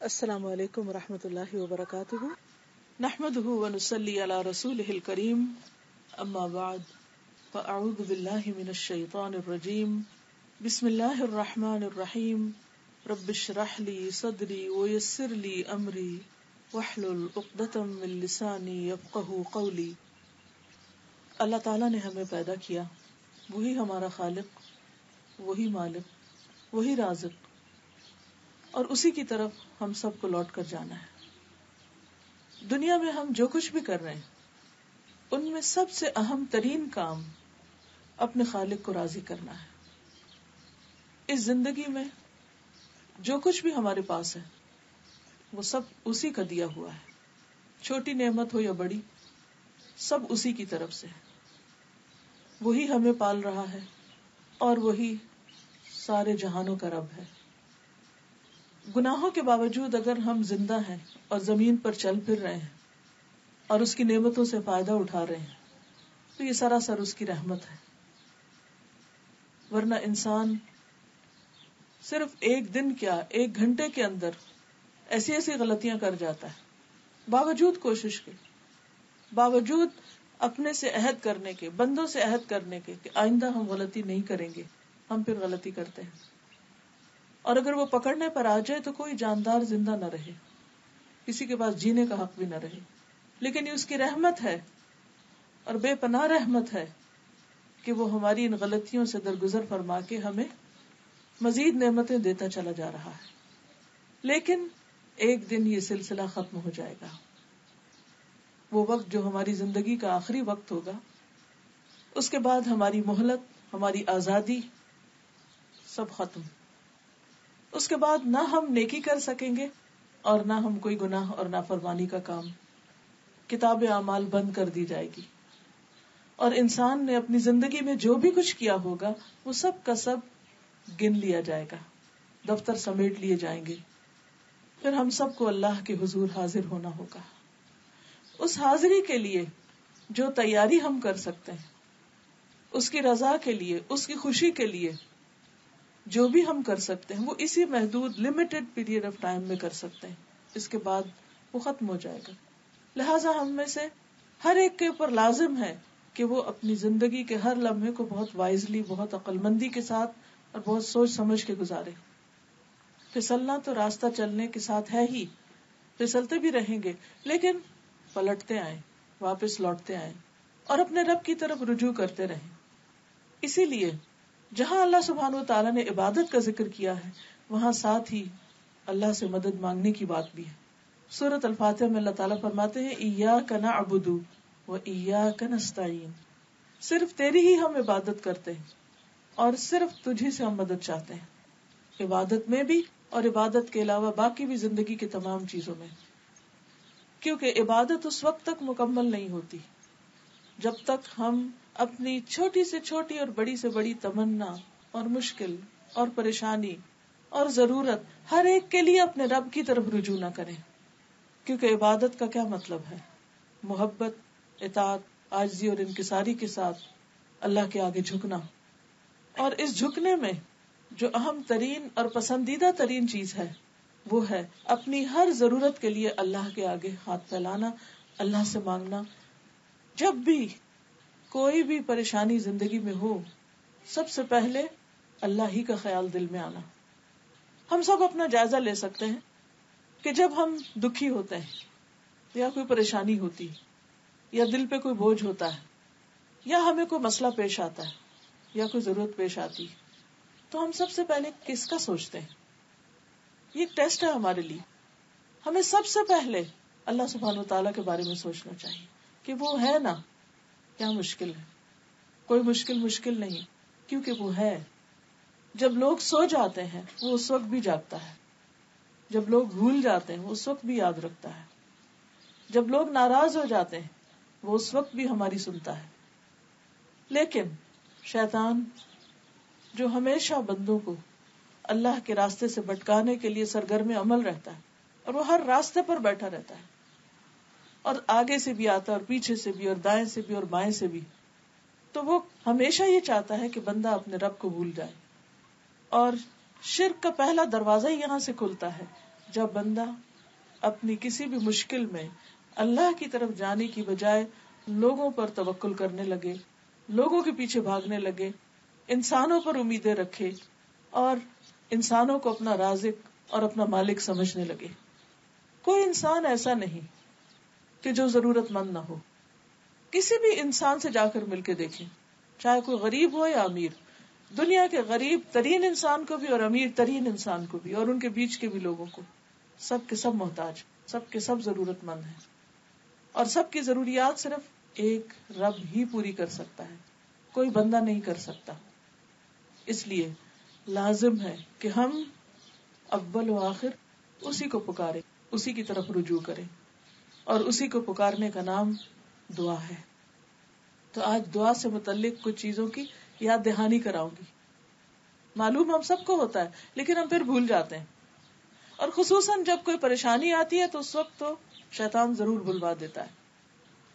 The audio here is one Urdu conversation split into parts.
السلام علیکم ورحمۃ اللہ وبرکاتہ نحمده ونصلی علی رسولہ الکریم اما بعد فاعوذ باللہ من الشیطان الرجیم بسم اللہ الرحمن الرحیم رب اشرح لی صدری ویسر لی امری واحلل عقدۃ من لسانی یفقہوا قولی۔ اللہ تعالیٰ نے ہمیں پیدا کیا، وہی ہمارا خالق، وہی مالک، وہی رازق، اور اسی کی طرف ہم سب کو لوٹ کر جانا ہے۔ دنیا میں ہم جو کچھ بھی کر رہے ہیں ان میں سب سے اہم ترین کام اپنے خالق کو راضی کرنا ہے۔ اس زندگی میں جو کچھ بھی ہمارے پاس ہے وہ سب اسی کا دیا ہوا ہے، چھوٹی نعمت ہو یا بڑی، سب اسی کی طرف سے ہے۔ وہی ہمیں پال رہا ہے اور وہی سارے جہانوں کا رب ہے۔ گناہوں کے باوجود اگر ہم زندہ ہیں اور زمین پر چل پھر رہے ہیں اور اس کی نعمتوں سے فائدہ اٹھا رہے ہیں تو یہ سراسر اس کی رحمت ہے، ورنہ انسان صرف ایک دن کیا ایک گھنٹے کے اندر ایسی ایسی غلطیاں کر جاتا ہے، باوجود کوشش کے، باوجود اپنے سے عہد کرنے کے، بندوں سے عہد کرنے کے کہ آئندہ ہم غلطی نہیں کریں گے، ہم پھر غلطی کرتے ہیں۔ اور اگر وہ پکڑنے پر آ جائے تو کوئی جاندار زندہ نہ رہے، کسی کے پاس جینے کا حق بھی نہ رہے، لیکن یہ اس کی رحمت ہے اور بے پناہ رحمت ہے کہ وہ ہماری ان غلطیوں سے درگزر فرما کے ہمیں مزید نعمتیں دیتا چلا جا رہا ہے۔ لیکن ایک دن یہ سلسلہ ختم ہو جائے گا، وہ وقت جو ہماری زندگی کا آخری وقت ہوگا، اس کے بعد ہماری مہلت، ہماری آزادی سب ختم۔ اس کے بعد نہ ہم نیکی کر سکیں گے اور نہ ہم کوئی گناہ اور نافرمانی کا کام، کتاب اعمال بند کر دی جائے گی، اور انسان نے اپنی زندگی میں جو بھی کچھ کیا ہوگا وہ سب کا سب گن لیا جائے گا، دفتر سمیٹ لیے جائیں گے، پھر ہم سب کو اللہ کے حضور حاضر ہونا ہوگا۔ اس حاضری کے لیے جو تیاری ہم کر سکتے ہیں، اس کی رضا کے لیے، اس کی خوشی کے لیے جو بھی ہم کر سکتے ہیں وہ اسی محدود لمیٹڈ پیریڈ آف ٹائم میں کر سکتے ہیں، اس کے بعد وہ ختم ہو جائے گا۔ لہٰذا ہم میں سے ہر ایک کے اوپر لازم ہے کہ وہ اپنی زندگی کے ہر لمحے کو بہت وائزلی، بہت عقل مندی کے ساتھ اور بہت سوچ سمجھ کے گزارے۔ پھسلنا تو راستہ چلنے کے ساتھ ہے ہی، پھسلتے بھی رہیں گے، لیکن پلٹتے آئیں، واپس لوٹتے آئیں اور اپنے رب کی طرف رجوع کرتے رہیں۔ اسی لیے جہاں اللہ سبحانہ وتعالیٰ نے عبادت کا ذکر کیا ہے وہاں ساتھ ہی اللہ سے مدد مانگنے کی بات بھی ہے۔ سورۃ الفاتحہ میں اللہ تعالیٰ فرماتے ہیں ایاک نعبد و ایاک نستعین، صرف تیری ہی ہم عبادت کرتے ہیں اور صرف تجھی سے ہم مدد چاہتے ہیں، عبادت میں بھی اور عبادت کے علاوہ باقی بھی زندگی کی تمام چیزوں میں، کیونکہ عبادت اس وقت تک مکمل نہیں ہوتی جب تک ہم اپنی چھوٹی سے چھوٹی اور بڑی سے بڑی تمنا اور مشکل اور پریشانی اور ضرورت ہر ایک کے لیے اپنے رب کی طرف رجوع نہ کریں۔ کیونکہ عبادت کا کیا مطلب ہے؟ محبت، اطاعت، عاجزی اور انکساری کے ساتھ اللہ کے آگے جھکنا، اور اس جھکنے میں جو اہم ترین اور پسندیدہ ترین چیز ہے وہ ہے اپنی ہر ضرورت کے لیے اللہ کے آگے ہاتھ پھیلانا، اللہ سے مانگنا۔ جب بھی کوئی بھی پریشانی زندگی میں ہو سب سے پہلے اللہ ہی کا خیال دل میں آنا۔ ہم سب اپنا جائزہ لے سکتے ہیں کہ جب ہم دکھی ہوتے ہیں یا کوئی پریشانی ہوتی یا دل پہ کوئی بوجھ ہوتا ہے یا ہمیں کوئی مسئلہ پیش آتا ہے یا کوئی ضرورت پیش آتی تو ہم سب سے پہلے کس کا سوچتے ہیں؟ یہ ایک ٹیسٹ ہے ہمارے لیے۔ ہمیں سب سے پہلے اللہ سبحانہ وتعالیٰ کے بارے میں سوچنا چاہیے کہ وہ ہے نا، کیا مشکل ہے؟ کوئی مشکل نہیں، کیونکہ وہ ہے۔ جب لوگ سو جاتے ہیں وہ اس وقت بھی جاگتا ہے، جب لوگ بھول جاتے ہیں وہ اس وقت بھی یاد رکھتا ہے، جب لوگ ناراض ہو جاتے ہیں وہ اس وقت بھی ہماری سنتا ہے۔ لیکن شیطان جو ہمیشہ بندوں کو اللہ کے راستے سے بھٹکانے کے لیے سرگرم عمل رہتا ہے، اور وہ ہر راستے پر بیٹھا رہتا ہے، اور آگے سے بھی آتا ہے اور پیچھے سے بھی اور دائیں سے بھی اور بائیں سے بھی، تو وہ ہمیشہ یہ چاہتا ہے کہ بندہ اپنے رب کو بھول جائے۔ اور شرک کا پہلا دروازہ ہی یہاں سے کھلتا ہے جب بندہ اپنی کسی بھی مشکل میں اللہ کی طرف جانے کی بجائے لوگوں پر توکل کرنے لگے، لوگوں کے پیچھے بھاگنے لگے، انسانوں پر امیدیں رکھے اور انسانوں کو اپنا رازق اور اپنا مالک سمجھنے لگے. کوئی انسان ایسا نہیں کہ جو ضرورت مند نہ ہو. کسی بھی انسان سے جا کر مل کے دیکھیں، چاہے کوئی غریب ہو یا امیر، دنیا کے غریب ترین انسان کو بھی اور امیر ترین انسان کو بھی اور ان کے بیچ کے بھی لوگوں کو، سب کے سب محتاج، سب کے سب ضرورت مند ہیں، اور سب کی ضروریات صرف ایک رب ہی پوری کر سکتا ہے، کوئی بندہ نہیں کر سکتا. اس لیے لازم ہے کہ ہم اول و آخر اسی کو پکاریں، اسی کی طرف رجوع کریں، اور اسی کو پکارنے کا نام دعا ہے. تو آج دعا سے متعلق کچھ چیزوں کی یاد دہانی کراؤں گی. معلوم ہم سب کو ہوتا ہے لیکن ہم پھر بھول جاتے ہیں، اور خصوصاً جب کوئی پریشانی آتی ہے تو اس وقت تو شیطان ضرور بلوا دیتا ہے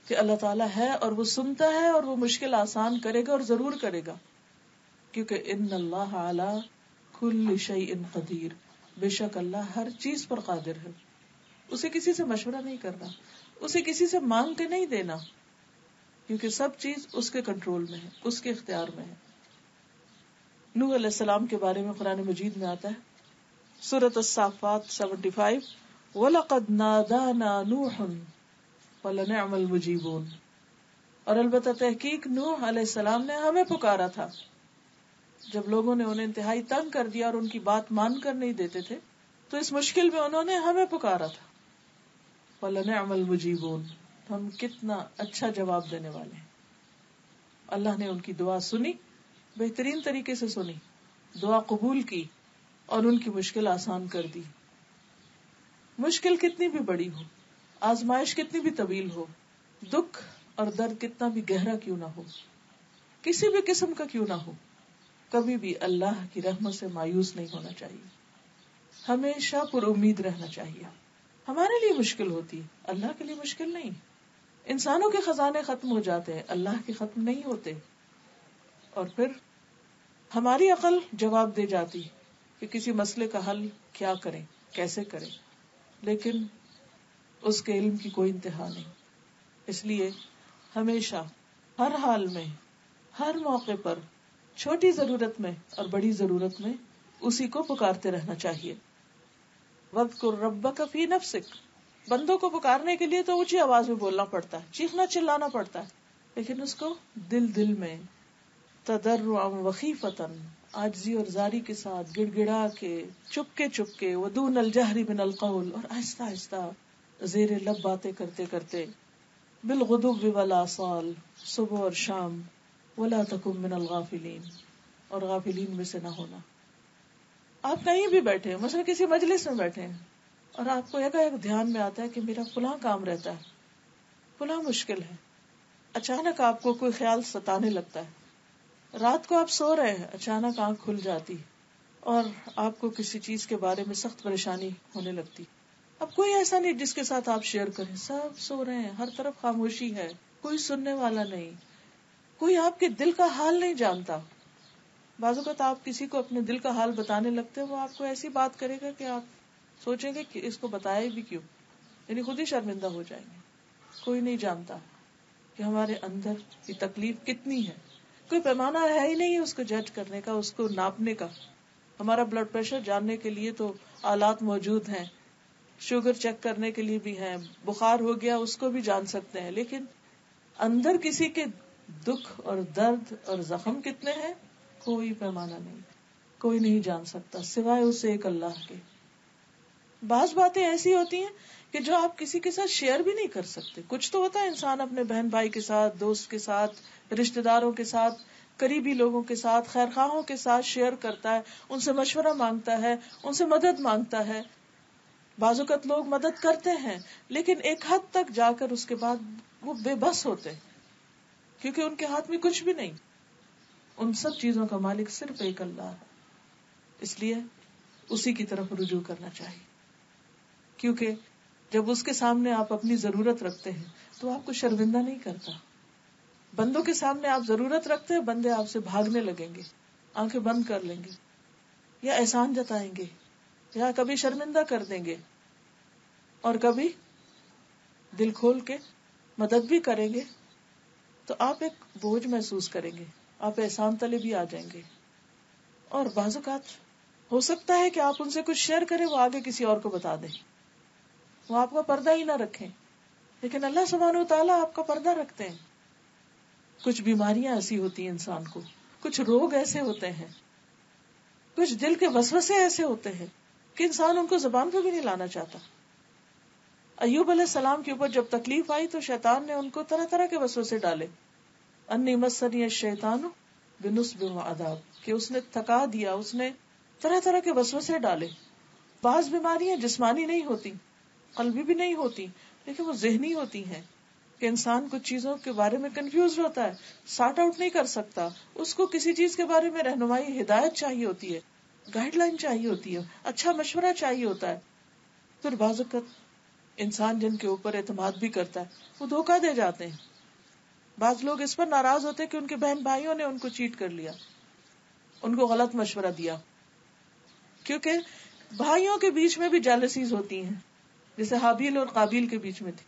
کہ اللہ تعالیٰ ہے اور وہ سنتا ہے اور وہ مشکل آسان کرے گا اور ضرور کرے گا، کیونکہ ان اللہ علی کل شیء قدیر، بے شک اللہ ہر چیز پر قادر ہے. اسے کسی سے مشورہ نہیں کرنا، اسے کسی سے مانگ کے نہیں دینا، کیونکہ سب چیز اس کے کنٹرول میں ہے، اس کے اختیار میں ہے. نوح علیہ السلام کے بارے میں قرآن مجید میں آتا ہے سورۃ الصافات 75، وَلَقَدْ نَادَانَا نُوحٌ وَلَنِعْمَ الْمُجِيبُونَ، اور البتہ تحقیق نوح علیہ السلام نے ہمیں پکارا تھا جب لوگوں نے انہیں انتہائی تنگ کر دیا اور ان کی بات مان کر نہیں دیتے تھے، تو اس مشکل میں انہوں نے ہمیں پکارا تھا. وَلَنِعْمَ الْمُجِيبُونَ، ہم کتنا اچھا جواب دینے والے ہیں. اللہ نے ان کی دعا سنی، بہترین طریقے سے سنی، دعا قبول کی اور ان کی مشکل آسان کر دی. مشکل کتنی بھی بڑی ہو، آزمائش کتنی بھی طویل ہو، دکھ اور درد کتنا بھی گہرا کیوں نہ ہو، کسی بھی قسم کا کیوں نہ ہو، کبھی بھی اللہ کی رحمت سے مایوس نہیں ہونا چاہیے، ہمیشہ پر امید رہنا چاہیے. ہمارے لیے مشکل ہوتی ہے، اللہ کے لیے مشکل نہیں. انسانوں کے خزانے ختم ہو جاتے ہیں، اللہ کے ختم نہیں ہوتے. اور پھر ہماری عقل جواب دے جاتی کہ کسی مسئلے کا حل کیا کریں، کیسے کریں، لیکن اس کے علم کی کوئی انتہا نہیں. اس لیے ہمیشہ، ہر حال میں، ہر موقع پر، چھوٹی ضرورت میں اور بڑی ضرورت میں اسی کو پکارتے رہنا چاہیے. وَاذْكُرْ رَبَّكَ فِي نَفْسِكَ، بندوں کو پکارنے کے لیے تو اونچی آواز میں بولنا پڑتا ہے، چیخنا چلانا پڑتا ہے، لیکن اس کو دل دل میں تضرعا وخیفتاً، عاجزی اور زاری کے ساتھ، گڑ گڑا کے، چپ کے ودون الجہر من القول، اور آہستہ آہستہ زیر لب باتیں کرتے کرتے، بالغدو والآصال، صبح اور شام، ولا تکن من الغافلین، اور غافلین میں سے نہ ہونا. آپ کہیں بھی بیٹھے ہیں، مثلا کسی مجلس میں بیٹھے ہیں اور آپ کو ایک دھیان میں آتا ہے کہ میرا فلاں کام رہتا ہے، فلاں مشکل ہے، اچانک آپ کو کوئی خیال ستانے لگتا ہے. رات کو آپ سو رہے ہیں، اچانک آنکھ کھل جاتی اور آپ کو کسی چیز کے بارے میں سخت پریشانی ہونے لگتی. اب کوئی ایسا نہیں جس کے ساتھ آپ شیئر کریں، سب سو رہے ہیں، ہر طرف خاموشی ہے، کوئی سننے والا نہیں، کوئی آپ کے دل کا حال نہیں جانتا. بعض اوقات آپ کسی کو اپنے دل کا حال بتانے لگتے ہیں، وہ آپ کو ایسی بات کرے گا کہ آپ سوچیں گے کہ اس کو بتایا بھی کیوں، یعنی خود ہی شرمندہ ہو جائیں گے. کوئی نہیں جانتا کہ ہمارے اندر کی تکلیف کتنی ہے. کوئی پیمانہ ہے ہی نہیں اس کو جج کرنے کا، اس کو ناپنے کا. ہمارا بلڈ پریشر جاننے کے لیے تو آلات موجود ہیں، شوگر چیک کرنے کے لیے بھی ہیں، بخار ہو گیا اس کو بھی جان سکتے ہیں، لیکن اندر کسی کے دکھ اور درد اور زخم کتنے ہیں کوئی پیمانہ نہیں، کوئی نہیں جان سکتا سوائے اس ایک اللہ کے. بعض باتیں ایسی ہوتی ہیں کہ جو آپ کسی کے ساتھ شیئر بھی نہیں کر سکتے. کچھ تو ہوتا ہے انسان اپنے بہن بھائی کے ساتھ، دوست کے ساتھ، رشتہ داروں کے ساتھ، قریبی لوگوں کے ساتھ، خیر خواہوں کے ساتھ شیئر کرتا ہے، ان سے مشورہ مانگتا ہے، ان سے مدد مانگتا ہے. بعض اوقات لوگ مدد کرتے ہیں لیکن ایک حد تک جا کر اس کے بعد وہ بے بس ہوتے کیونکہ ان کے ہاتھ میں کچھ بھی نہیں. ان سب چیزوں کا مالک صرف ایک اللہ ہے. اس لیے اسی کی طرف رجوع کرنا چاہیے، کیونکہ جب اس کے سامنے آپ اپنی ضرورت رکھتے ہیں تو آپ کو شرمندہ نہیں کرتا. بندوں کے سامنے آپ ضرورت رکھتے ہیں، بندے آپ سے بھاگنے لگیں گے، آنکھیں بند کر لیں گے یا احسان جتائیں گے یا کبھی شرمندہ کر دیں گے اور کبھی دل کھول کے مدد بھی کریں گے، تو آپ ایک بوجھ محسوس کریں گے، آپ احسان تلے بھی آ جائیں گے. اور بعض اوقات ہو سکتا ہے کہ آپ ان سے کچھ شیئر کریں، وہ آگے کسی اور کو بتا دیں، وہ آپ کا پردہ ہی نہ رکھیں. لیکن اللہ سبحانہ و تعالیٰ آپ کا پردہ رکھتے ہیں. کچھ بیماریاں ایسی ہوتی ہیں انسان کو، کچھ روگ ایسے ہوتے ہیں، کچھ دل کے وسوسے ایسے ہوتے ہیں کہ انسان ان کو زبان پہ بھی نہیں لانا چاہتا. ایوب علیہ السلام کے اوپر جب تکلیف آئی تو شیطان نے ان کو طرح طرح کے وسوسے ڈالے. انی مسنی الشیطان بنصب وعذاب، کہ اس نے تھکا دیا، اس نے طرح طرح کے وسوسے ڈالے. بعض بیماریاں جسمانی نہیں ہوتی، قلبی بھی نہیں ہوتی، لیکن وہ ذہنی ہوتی ہیں کہ انسان کچھ چیزوں کے بارے میں کنفیوز ہوتا ہے، سارٹ آؤٹ نہیں کر سکتا. اس کو کسی چیز کے بارے میں رہنمائی، ہدایت چاہیے ہوتی ہے، گائیڈ لائن چاہیے ہوتی ہے، اچھا مشورہ چاہیے ہوتا ہے. پھر بعض اوقات انسان جن کے اوپر اعتماد بھی کرتا ہے وہ دھوکہ دے جاتے ہیں. بعض لوگ اس پر ناراض ہوتے ہیں کہ ان کے بہن بھائیوں نے ان کو چیٹ کر لیا، ان کو غلط مشورہ دیا. کیونکہ بھائیوں کے بیچ میں بھی جیلسیز ہوتی ہیں، جیسے حابیل اور قابیل کے بیچ میں تھی،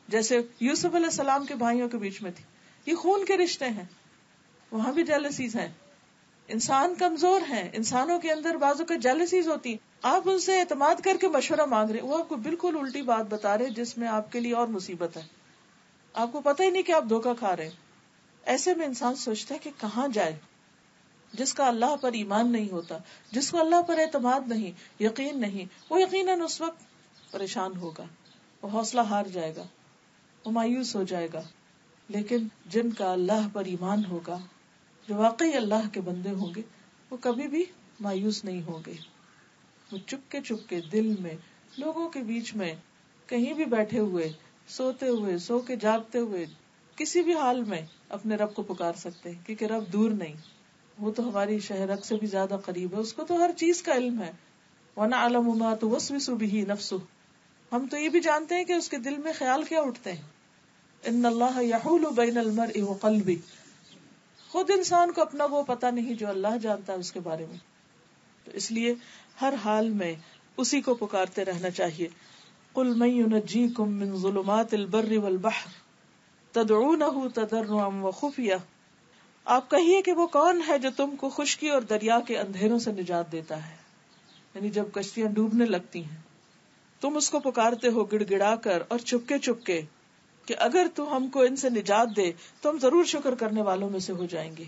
جیسے یوسف علیہ السلام کے بھائیوں کے بیچ میں تھی. یہ خون کے رشتے ہیں، وہاں بھی جیلسیز ہیں. انسان کمزور ہیں، انسانوں کے اندر بعضوں کا جیلسیز ہوتی. آپ ان سے اعتماد کر کے مشورہ مانگ رہے، وہ آپ کو بالکل الٹی بات بتا رہے جس میں آپ کے لیے اور مصیبت ہے. آپ کو پتہ ہی نہیں کہ آپ دھوکہ کھا رہے. ایسے میں انسان سوچتا ہے کہ کہاں جائے. جس کا اللہ پر ایمان نہیں ہوتا، جس کو اللہ پر اعتماد نہیں، یقین نہیں، وہ یقیناً اس وقت پریشان ہوگا، وہ حوصلہ ہار جائے گا، وہ مایوس ہو جائے گا. لیکن جن کا اللہ پر ایمان ہوگا، جو واقعی اللہ کے بندے ہوں گے، وہ کبھی بھی مایوس نہیں ہوں گے. وہ چپ کے دل میں، لوگوں کے بیچ میں، کہیں بھی بیٹھے ہوئے، سوتے ہوئے، سو کے جاگتے ہوئے، کسی بھی حال میں اپنے رب کو پکار سکتے ہیں، کیونکہ رب دور نہیں، وہ تو ہماری شہرک سے بھی زیادہ قریب ہے. اس کو تو ہر چیز کا علم ہے. وَنَعْلَمُ مَا تُوَسْوِسُ بِهِ نَفْسُهُ، ہم تو یہ بھی جانتے ہیں کہ اس کے دل میں خیال کیا اٹھتے ہیں. ان اللہ یحول بین المرء وقلبہ، خود انسان کو اپنا وہ پتہ نہیں جو اللہ جانتا ہے اس کے بارے میں. تو اس لیے ہر حال میں اسی کو پکارتے رہنا چاہیے. قل من ينجيكم من ظلمات البر والبحر تدعونه تضرعا وخفيا، آپ کہیے کہ وہ کون ہے جو تم کو خشکی اور دریا کے اندھیروں سے نجات دیتا ہے. یعنی جب کشتیاں ڈوبنے لگتی ہیں تم اس کو پکارتے ہو گڑ گڑا کر اور چپکے چپکے کہ اگر تو ہم کو ان سے نجات دے تو ہم ضرور شکر کرنے والوں میں سے ہو جائیں گے.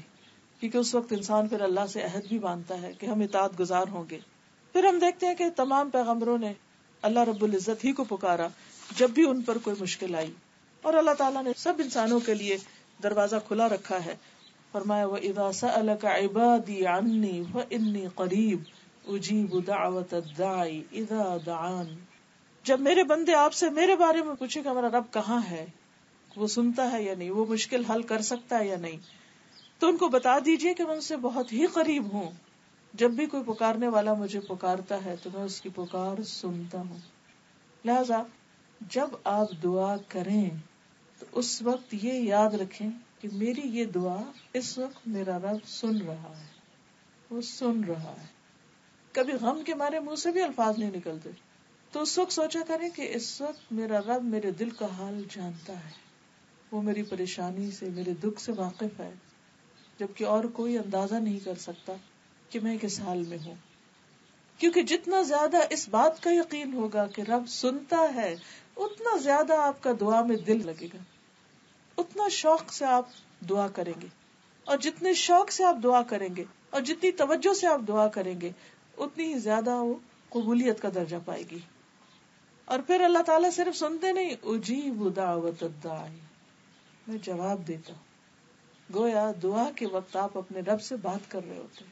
کیونکہ اس وقت انسان پھر اللہ سے عہد بھی باندھتا ہے کہ ہم اطاعت گزار ہوں گے. پھر ہم دیکھتے ہیں کہ تمام پیغمبروں نے اللہ رب العزت ہی کو پکارا جب بھی ان پر کوئی مشکل آئی، اور اللہ تعالیٰ نے سب انسانوں کے لیے دروازہ کھلا رکھا ہے. فرمایا وَإِذَا سَأَلَكَ عِبَادِي عَنِّي فَإِنِّي قَرِيبٌ أُجِيبُ دَعْوَةَ الدَّاعِ إِذَا دَعَانِ، جب میرے بندے آپ سے میرے بارے میں پوچھے کہ ہمارا رب کہاں ہے، وہ سنتا ہے یا نہیں، وہ مشکل حل کر سکتا ہے یا نہیں، تو ان کو بتا دیجئے کہ میں ان سے بہت ہی قریب ہوں. جب بھی کوئی پکارنے والا مجھے پکارتا ہے تو میں اس کی پکار سنتا ہوں. لہذا جب آپ دعا کریں تو اس وقت یہ یاد رکھیں کہ میری یہ دعا اس وقت میرا رب سن رہا ہے، وہ سن رہا ہے. کبھی غم کے مارے منہ سے بھی الفاظ نہیں نکلتے تو اس وقت سوچا کریں کہ اس وقت میرا رب میرے دل کا حال جانتا ہے، وہ میری پریشانی سے، میرے دکھ سے واقف ہے، جبکہ اور کوئی اندازہ نہیں کر سکتا کہ میں کس حال میں ہوں. کیونکہ جتنا زیادہ اس بات کا یقین ہوگا کہ رب سنتا ہے، اتنا زیادہ آپ کا دعا میں دل لگے گا، اتنا شوق سے آپ دعا کریں گے، اور جتنے شوق سے آپ دعا کریں گے اور جتنی توجہ سے آپ دعا کریں گے اتنی ہی زیادہ وہ قبولیت کا درجہ پائے گی. اور پھر اللہ تعالیٰ صرف سنتے نہیں، اجیب دعوت الداعی، میں جواب دیتا ہوں. گویا دعا کے وقت آپ اپنے رب سے بات کر رہے ہوتے ہیں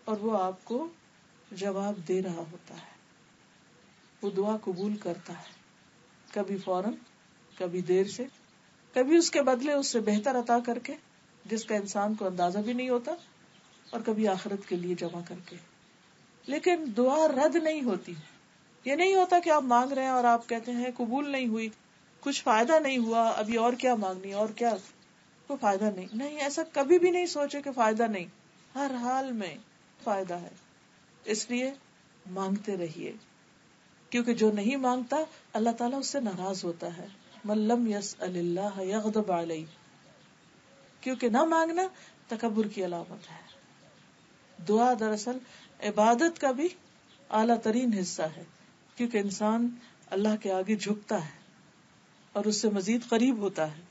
اور وہ آپ کو جواب دے رہا ہوتا ہے. وہ دعا قبول کرتا ہے، کبھی فوراً، کبھی دیر سے، کبھی اس کے بدلے اس سے بہتر عطا کر کے جس کا انسان کو اندازہ بھی نہیں ہوتا، اور کبھی آخرت کے لیے جمع کر کے. لیکن دعا رد نہیں ہوتی. یہ نہیں ہوتا کہ آپ مانگ رہے ہیں اور آپ کہتے ہیں قبول نہیں ہوئی، کچھ فائدہ نہیں ہوا، ابھی اور کیا مانگنی، اور کیا، کوئی فائدہ نہیں. نہیں، ایسا کبھی بھی نہیں سوچے کہ فائدہ نہیں، ہر حال میں فائدہ ہے. اس لیے مانگتے رہیے، کیونکہ جو نہیں مانگتا اللہ تعالیٰ اس سے ناراض ہوتا ہے. من لم يسأل اللہ یغضب علیہ، کیونکہ نہ مانگنا تکبر کی علامت ہے. دعا دراصل عبادت کا بھی اعلیٰ ترین حصہ ہے، کیونکہ انسان اللہ کے آگے جھکتا ہے اور اس سے مزید قریب ہوتا ہے.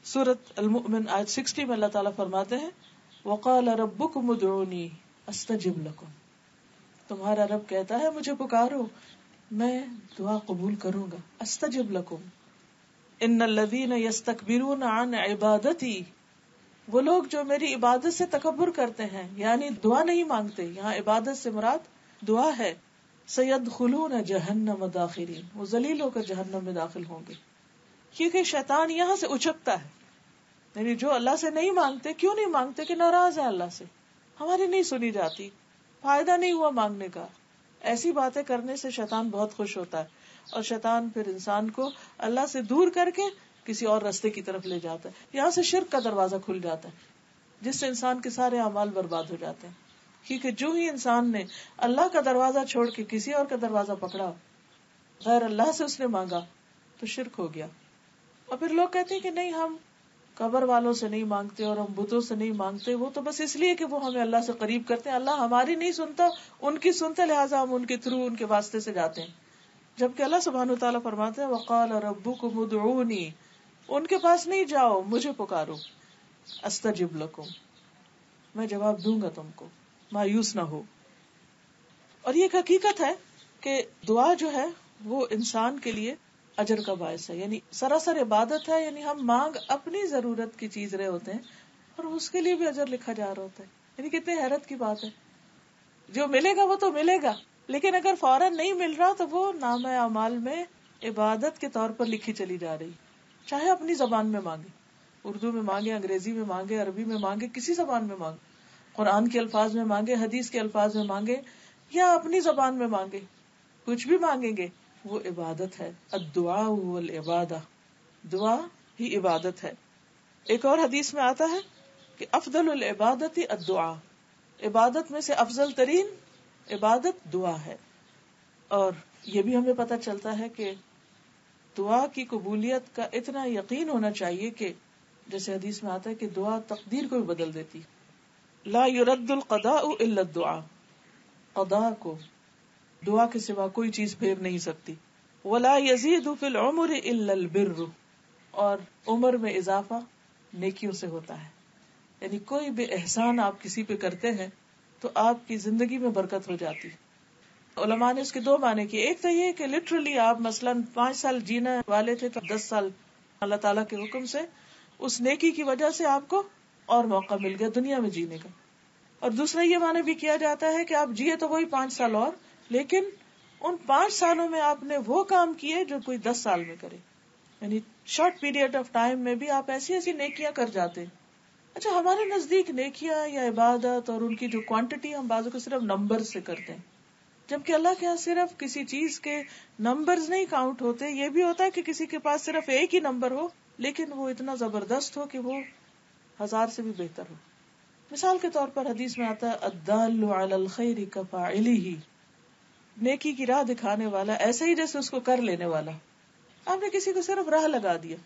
سورۃ المؤمن آیت 60 میں اللہ تعالیٰ فرماتے ہیں وقال ربکم ادعونی استجب لکم، تمہارا رب کہتا ہے مجھے پکارو میں دعا قبول کروں گا. استجب لکم ان الذین یستکبرون عن عبادتی، وہ لوگ جو میری عبادت سے تکبر کرتے ہیں یعنی دعا نہیں مانگتے، یہاں عبادت سے مراد دعا ہے. سیدخلون جہنم داخرین، وہ ذلیل ہو کر جہنم میں داخل ہوں گے. کیونکہ شیطان یہاں سے اچکتا ہے، یعنی جو اللہ سے نہیں مانگتے، کیوں نہیں مانگتے؟ کہ ناراض ہے اللہ سے، ہماری نہیں سنی جاتی، فائدہ نہیں ہوا مانگنے کا. ایسی باتیں کرنے سے شیطان بہت خوش ہوتا ہے، اور شیطان پھر انسان کو اللہ سے دور کر کے کسی اور راستے کی طرف لے جاتا ہے. یہاں سے شرک کا دروازہ کھل جاتا ہے جس سے انسان کے سارے اعمال برباد ہو جاتے ہیں. کیونکہ جو ہی انسان نے اللہ کا دروازہ چھوڑ کے کسی اور کا دروازہ پکڑا، غیر اللہ سے اس نے مانگا، تو شرک ہو گیا. اور پھر لوگ کہتے ہیں کہ نہیں ہم قبر والوں سے نہیں مانگتے اور ہم بتوں سے نہیں مانگتے، وہ تو بس اس لیے کہ وہ ہمیں اللہ سے قریب کرتے ہیں، اللہ ہماری نہیں سنتا ان کی سنتا، لہٰذا ہم ان کے تھرو ان کے واسطے سے جاتے ہیں. جبکہ اللہ سبحانہ وتعالیٰ فرماتے ہیں وقال ربکم ادعونی، ان کے پاس نہیں جاؤ، مجھے پکارو، استجب لکم، میں جواب دوں گا تم کو، مایوس نہ ہو. اور یہ ایک حقیقت ہے کہ دعا جو ہے وہ انسان کے لیے اجر کا باعث ہے، یعنی سراسر عبادت ہے، یعنی ہم مانگ اپنی ضرورت کی چیز رہے ہوتے ہیں اور اس کے لیے بھی اجر لکھا جا رہا ہوتا ہے. یعنی کتنے حیرت کی بات ہے، جو ملے گا وہ تو ملے گا، لیکن اگر فوراً نہیں مل رہا تو وہ نامہ اعمال میں عبادت کے طور پر لکھی چلی جا رہی، چاہے اپنی زبان میں مانگے، اردو میں مانگے، انگریزی میں مانگے، عربی میں مانگے، کسی زبان میں مانگے، قرآن کے الفاظ میں مانگے، حدیث کے الفاظ میں مانگے، یا اپنی زبان میں مانگے، کچھ بھی مانگیں گے وہ عبادت ہے. الدعاء والعبادہ، دعا ہی عبادت ہے. ایک اور حدیث میں آتا ہے کہ افضل العبادت الدعاء، عبادت میں سے افضل ترین عبادت دعا ہے. اور یہ بھی ہمیں پتہ چلتا ہے کہ دعا کی قبولیت کا اتنا یقین ہونا چاہیے کہ جیسے حدیث میں آتا ہے کہ دعا تقدیر کو بھی بدل دیتی. لا يرد القضاء الا الدعاء، قضاء کو دعا کے سوا کوئی چیز پھیر نہیں سکتی. ولا يزيد في العمر الا البر، اور عمر میں اضافہ نیکیوں سے ہوتا ہے. یعنی کوئی بھی احسان آپ کسی پہ کرتے ہیں تو آپ کی زندگی میں برکت ہو جاتی. علماء نے اس کے دو معنی کیے. ایک تو یہ کہ لٹرلی آپ مثلاً 5 سال جینے والے تھے تو 10 سال اللہ تعالیٰ کے حکم سے اس نیکی کی وجہ سے آپ کو اور موقع مل گیا دنیا میں جینے کا. اور دوسرا یہ معنی بھی کیا جاتا ہے کہ آپ جیے تو وہی 5 سال اور، لیکن ان 5 سالوں میں آپ نے وہ کام کیے جو کوئی 10 سال میں کرے. یعنی شارٹ پیریڈ آف ٹائم میں بھی آپ ایسی ایسی نیکیاں کر جاتے. اچھا، ہمارے نزدیک نیکیاں یا عبادت اور ان کی جو کوانٹٹی ہم بعضوں کو صرف نمبر سے کرتے ہیں، جبکہ اللہ کے یہاں صرف کسی چیز کے نمبرز نہیں کاؤنٹ ہوتے. یہ بھی ہوتا ہے کہ کسی کے پاس صرف ایک ہی نمبر ہو لیکن وہ اتنا زبردست ہو کہ وہ 1000 سے بھی بہتر ہو. مثال کے طور پر حدیث میں آتا ہے الدال علی الخیر کفاعلہ، نیکی کی راہ دکھانے والا ایسا ہی جیسے اس کو کر لینے والا. آپ نے کسی کو صرف راہ لگا دیا،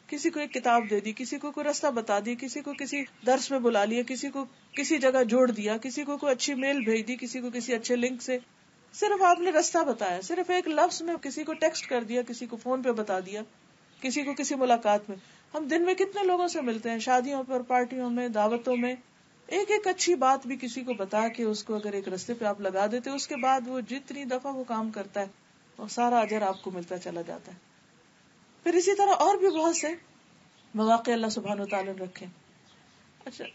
کسی کو ایک کتاب دے دی، کسی کو کوئی راستہ بتا دی، کسی کو کسی درس میں بلا لیا، کسی کو کسی جگہ جوڑ دیا، کسی کو کوئی اچھی میل بھیج دی، کسی کو کسی اچھے لنک سے، صرف آپ نے راستہ بتایا، صرف ایک لفظ میں کسی کو ٹیکسٹ کر دیا، کسی کو فون پہ بتا دیا، کسی کو کسی ملاقات میں. ہم دن میں کتنے لوگوں سے ملتے ہیں، شادیوں پر، پارٹیوں میں، دعوتوں میں. ایک ایک اچھی بات بھی کسی کو بتا کے اس کو اگر ایک راستے پہ آپ لگا دیتے، اس کے بعد وہ جتنی دفعہ وہ کام کرتا ہے وہ سارا اجر آپ کو ملتا چلا جاتا ہے. پھر اسی طرح اور بھی بہت سے مواقع اللہ سبحانہ وتعالی نے رکھے. اچھا،